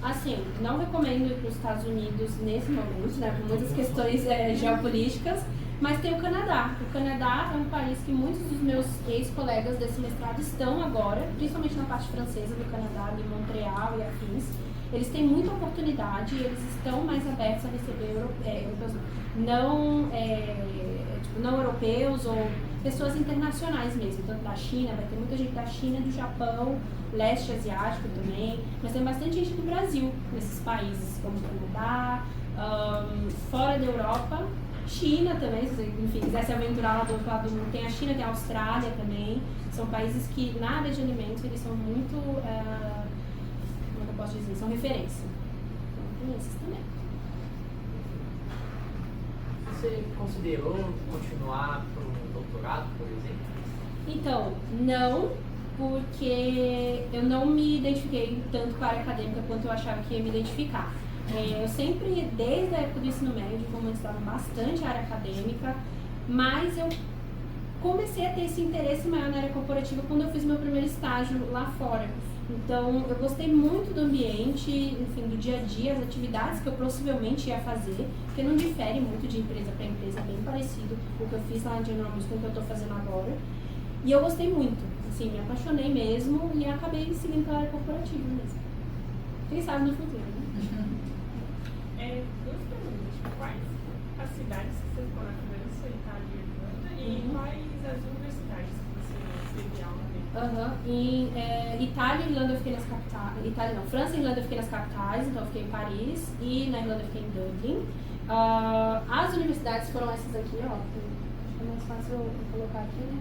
Assim, não recomendo ir para os Estados Unidos nesse momento, né, por muitas questões geopolíticas, mas tem o Canadá. O Canadá é um país que muitos dos meus ex-colegas desse mestrado estão agora, principalmente na parte francesa do Canadá, de Montreal e afins. Eles têm muita oportunidade, eles estão mais abertos a receber europeus, não europeus ou pessoas internacionais mesmo, tanto da China, vai ter muita gente da China, do Japão, leste asiático também, mas tem bastante gente do Brasil nesses países, como o Canadá, fora da Europa, China também, se você, enfim, quiser se aventurar lá do outro lado do mundo, tem a China, tem a Austrália também, são países que na área de alimentos eles são muito, como eu posso dizer, são referência. Então tem esses também. Você considerou continuar para um doutorado, por exemplo? Então, não, porque eu não me identifiquei tanto com a área acadêmica quanto eu achava que ia me identificar. Eu sempre, desde a época do ensino médio, como eu estudava bastante a área acadêmica, mas eu comecei a ter esse interesse maior na área corporativa quando eu fiz meu primeiro estágio lá fora. Então, eu gostei muito do ambiente, enfim, do dia a dia, as atividades que eu possivelmente ia fazer, porque não difere muito de empresa para empresa, é bem parecido o que eu fiz lá em General Mills com o que eu estou fazendo agora. E eu gostei muito, assim, me apaixonei mesmo e acabei seguindo pela área corporativa mesmo. Quem sabe no futuro, né? Duas perguntas. Quais as cidades que você ficou na França, Itália e Irlanda, e quais as universidades que você teve aula dentro? Em Itália e Irlanda eu fiquei nas capitais. França e Irlanda eu fiquei nas capitais, então eu fiquei em Paris, e na Irlanda eu fiquei em Dublin. As universidades foram essas aqui, ó. Acho que é mais fácil eu colocar aqui, né?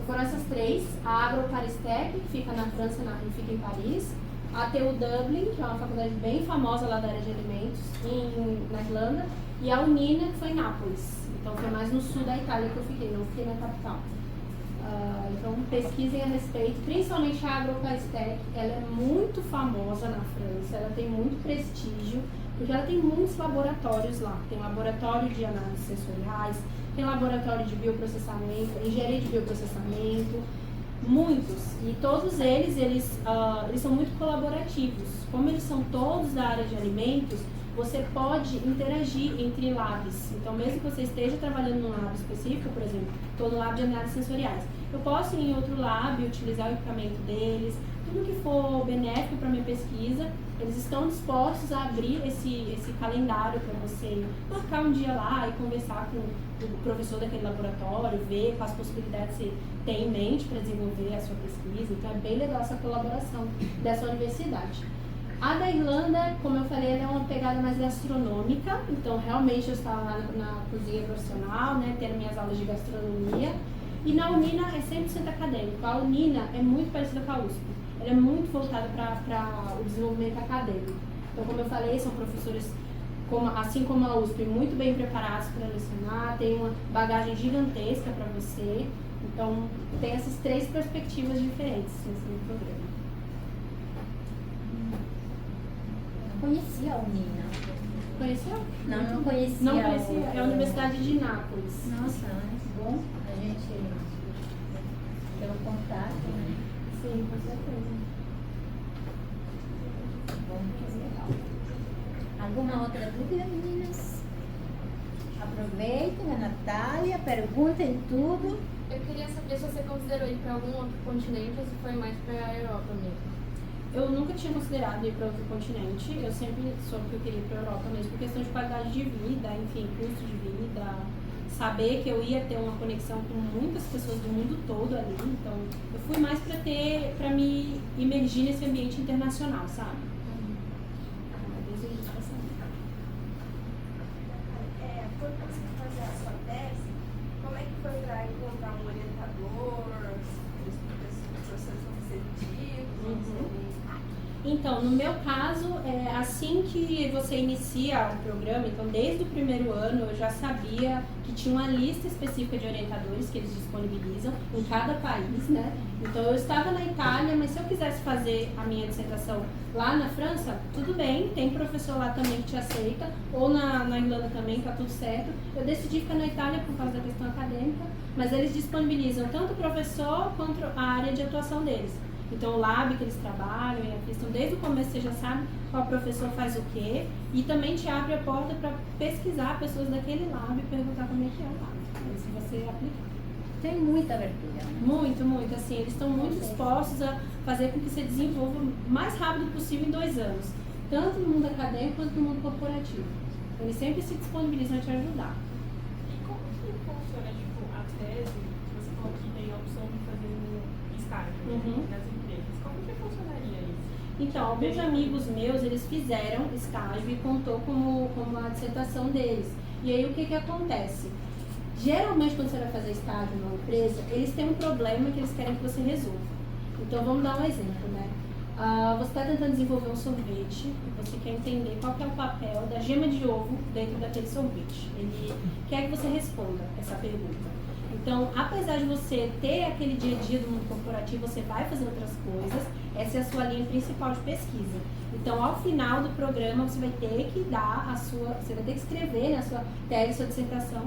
Foram essas três: a Agro-Paristech, que fica na França e fica em Paris, a TU Dublin, que é uma faculdade bem famosa lá da área de alimentos, na Irlanda, e a Unina, que foi em Nápoles. Então foi mais no sul da Itália que eu fiquei, não fiquei na capital. Então pesquisem a respeito, principalmente a Agro-Paristech, ela é muito famosa na França, ela tem muito prestígio, porque ela tem muitos laboratórios lá. Tem laboratório de análises sensoriais, tem laboratório de bioprocessamento, engenharia de bioprocessamento, muitos. E todos eles são muito colaborativos. Como eles são todos da área de alimentos, você pode interagir entre labs. Então, mesmo que você esteja trabalhando num lab específico, por exemplo, estou no lab de análises sensoriais, eu posso ir em outro lab, utilizar o equipamento deles, tudo que for benéfico para a minha pesquisa, eles estão dispostos a abrir esse calendário para você marcar um dia lá e conversar com o professor daquele laboratório, ver quais possibilidades você tem em mente para desenvolver a sua pesquisa. Então é bem legal essa colaboração dessa universidade. A da Irlanda, como eu falei, ela é uma pegada mais gastronômica, então realmente eu estava lá na cozinha profissional, né, tendo minhas aulas de gastronomia. E na Unina é 100% acadêmico. A Unina é muito parecida com a USP. Ela é muito voltada para o desenvolvimento acadêmico. Então, como eu falei, são professores assim como a USP, muito bem preparados para lecionar, tem uma bagagem gigantesca para você. Então, tem essas 3 perspectivas diferentes nesse programa. Eu conhecia a Unina. Conheceu? Não conhecia. Não conhecia? É a Universidade de Nápoles. Nossa, é bom a gente ter o contato, né? Sim, com certeza. Bom, que legal. Alguma outra dúvida, meninas? Aproveitem a Natália, perguntem tudo. Eu queria saber se você considerou ir para algum outro continente ou se foi mais para a Europa mesmo. Eu nunca tinha considerado ir para outro continente, eu sempre soube que eu queria ir para a Europa mesmo, por questão de qualidade de vida, enfim, custo de vida, saber que eu ia ter uma conexão com muitas pessoas do mundo todo ali, então eu fui mais para me imergir nesse ambiente internacional, sabe? Desde o início dessa vida. Quando você foi fazer a sua tese, como é que foi para encontrar um orientador, os professores são receptivos? Então, no meu caso, assim que você inicia o programa, então desde o primeiro ano eu já sabia que tinha uma lista específica de orientadores que eles disponibilizam em cada país, né? Então eu estava na Itália, mas se eu quisesse fazer a minha dissertação lá na França, tudo bem, tem professor lá também que te aceita, ou na Irlanda também, tá tudo certo. Eu decidi ficar na Itália por causa da questão acadêmica, mas eles disponibilizam tanto o professor quanto a área de atuação deles. Então, o lab que eles trabalham, e a questão, desde o começo você já sabe qual professor faz o quê, e também te abre a porta para pesquisar pessoas daquele lab e perguntar como é que é o lab, se você aplicar. Tem muita abertura. Muito, muito, assim, eles estão muito dispostos a fazer com que você desenvolva o mais rápido possível em 2 anos, tanto no mundo acadêmico quanto no mundo corporativo. Eles sempre se disponibilizam a te ajudar. E como que funciona, tipo, a tese? Você falou que tem a opção de fazer um estágio nas empresas. Como que funcionaria isso? Então, alguns amigos meus, eles fizeram estágio e contou como a dissertação deles. E aí, o que acontece? Geralmente, quando você vai fazer estágio numa empresa, eles têm um problema que eles querem que você resolva. Então, vamos dar um exemplo, né? Você está tentando desenvolver um sorvete e você quer entender qual que é o papel da gema de ovo dentro daquele sorvete. Ele quer que você responda essa pergunta. Então, apesar de você ter aquele dia a dia do mundo corporativo, você vai fazer outras coisas, essa é a sua linha principal de pesquisa. Então, ao final do programa, você vai ter que dar você vai ter que escrever, né, a sua tese, sua dissertação,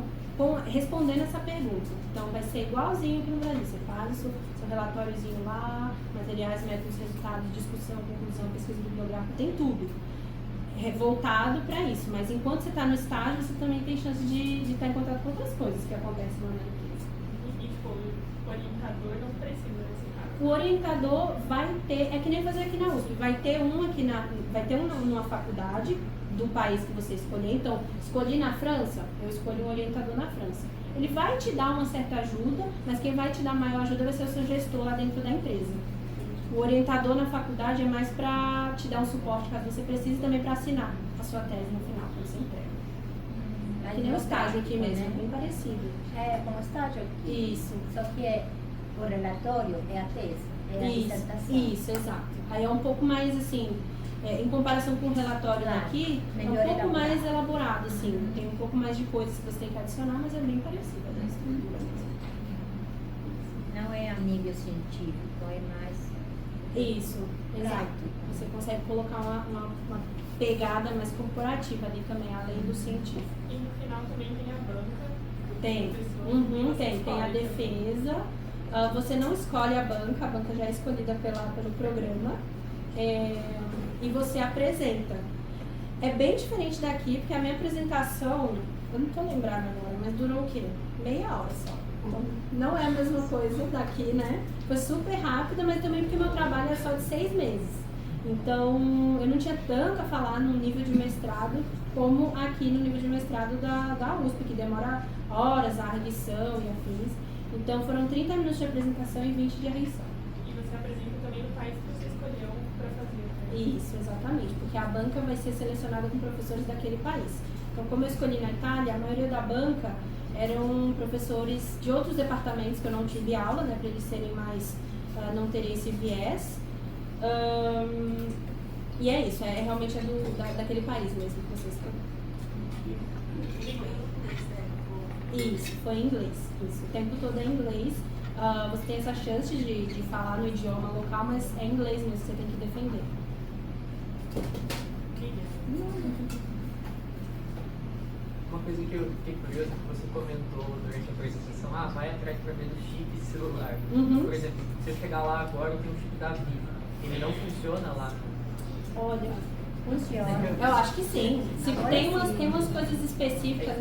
respondendo essa pergunta. Então, vai ser igualzinho aqui no Brasil. Você faz o seu relatóriozinho lá, materiais, métodos, resultados, discussão, conclusão, pesquisa bibliográfica, tem tudo voltado para isso. Mas enquanto você está no estágio, você também tem chance de estar em contato com outras coisas que acontecem lá na empresa. E, tipo, o orientador não precisa nesse caso? O orientador vai ter, é que nem fazer aqui na USP, vai ter um numa faculdade do país que você escolher. Então, escolhi na França, eu escolhi um orientador na França. Ele vai te dar uma certa ajuda, mas quem vai te dar maior ajuda vai ser o seu gestor lá dentro da empresa. O orientador na faculdade é mais para te dar um suporte caso você precise, também para assinar a sua tese no final, quando você entrega. Que nem o estágio aqui mesmo, né? bem parecido. É, como estágio. Isso. Só que o relatório é a tese, é a dissertação. Isso, exato. Aí é um pouco mais assim, em comparação com o relatório daqui, é um pouco mais elaborado, assim. Tem um pouco mais de coisas que você tem que adicionar, mas é bem parecido, né? Estrutura mesmo. Não é a nível científico, é mais... Isso, exato. Você consegue colocar uma pegada mais corporativa ali também, além do científico. E no final também tem a banca? Tem a defesa. Você não escolhe a banca já é escolhida pelo programa. E você apresenta. É bem diferente daqui, porque a minha apresentação, eu não estou lembrada agora, mas durou o quê? Meia hora só. Então, não é a mesma coisa daqui, né? Foi super rápida, mas também porque meu trabalho é só de 6 meses. Então, eu não tinha tanto a falar no nível de mestrado como aqui no nível de mestrado da USP, que demora horas, a arguição e afins. Então, foram 30 minutos de apresentação e 20 de arguição. E você apresenta também no país que você escolheu para fazer, né? Isso, exatamente, porque a banca vai ser selecionada com professores daquele país. Então, como eu escolhi na Itália, a maioria da banca eram professores de outros departamentos que eu não tive aula, né, para eles serem mais, não terem esse viés. E é isso, realmente daquele país mesmo que você escolheu. Isso, foi em inglês. Isso, o tempo todo é em inglês. Você tem essa chance de falar no idioma local, mas é em inglês mesmo, você tem que defender. Uma coisa que eu fiquei curiosa que você comentou durante a apresentação, vai atrás para ver do chip celular. Por exemplo, se eu chegar lá agora e tem um chip da Vivo, ele não funciona lá? Olha, Funciona. eu acho que sim. Tem umas coisas específicas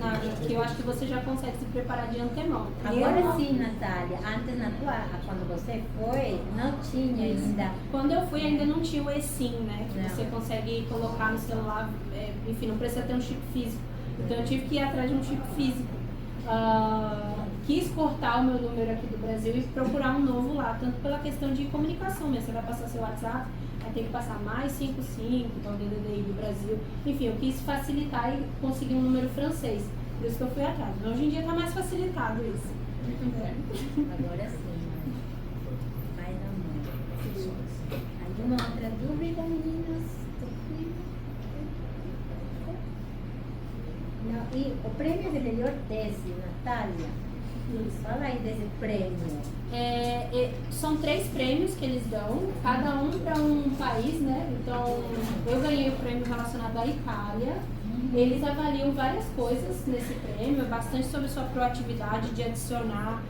que eu acho que você já consegue se preparar de antemão. Agora sim, Natália. Antes, quando você foi, não tinha ainda. Quando eu fui, ainda não tinha o eSIM, né? Que Não. você consegue colocar no celular, enfim, não precisa ter um chip físico. Então eu tive que ir atrás de um chip físico. Quis cortar o meu número aqui do Brasil e procurar um novo lá, tanto pela questão de comunicação mesmo. Você vai passar seu WhatsApp, vai ter que passar mais 55, então DDD do Brasil. Enfim, eu quis facilitar e conseguir um número francês. Por isso que eu fui atrás. Mas hoje em dia está mais facilitado isso. Agora sim, mais ou menos. Alguma outra dúvida, meninas? Não, e o prêmio de melhor tese, Natália? Isso. Fala aí desse prêmio. São 3 prêmios que eles dão, cada um para um país, né? Então, eu ganhei o prêmio relacionado à Itália. Eles avaliam várias coisas nesse prêmio, bastante sobre sua proatividade de adicionar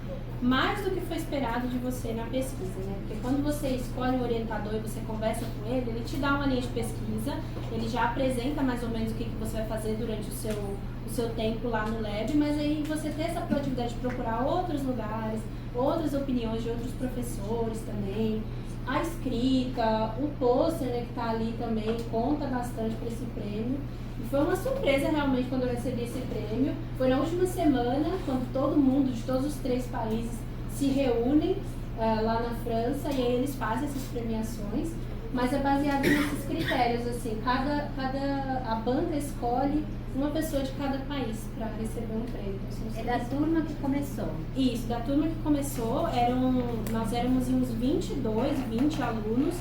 mais do que foi esperado de você na pesquisa, né? Porque quando você escolhe um orientador e você conversa com ele, ele te dá uma linha de pesquisa, ele já apresenta mais ou menos o que você vai fazer durante o seu tempo lá no lab, mas aí você ter essa proatividade de procurar outros lugares, outras opiniões de outros professores também, a escrita, o pôster, né, que está ali também conta bastante para esse prêmio. E foi uma surpresa realmente quando eu recebi esse prêmio. Foi na última semana, quando todo mundo de todos os 3 países se reúnem lá na França e aí eles fazem essas premiações, mas é baseado nesses critérios, assim, a banca escolhe uma pessoa de cada país para receber um prêmio. Então, É da turma que começou. Isso, da turma que começou, nós éramos uns 22, 20 alunos,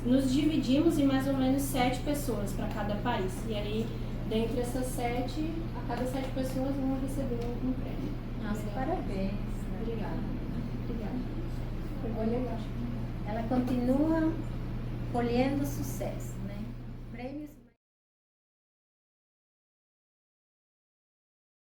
nos dividimos em mais ou menos 7 pessoas para cada país. E aí, dentre essas 7, a cada 7 pessoas, uma recebeu um prêmio. Nossa, parabéns. Obrigada. Foi bem legal. Ela continua colhendo sucesso.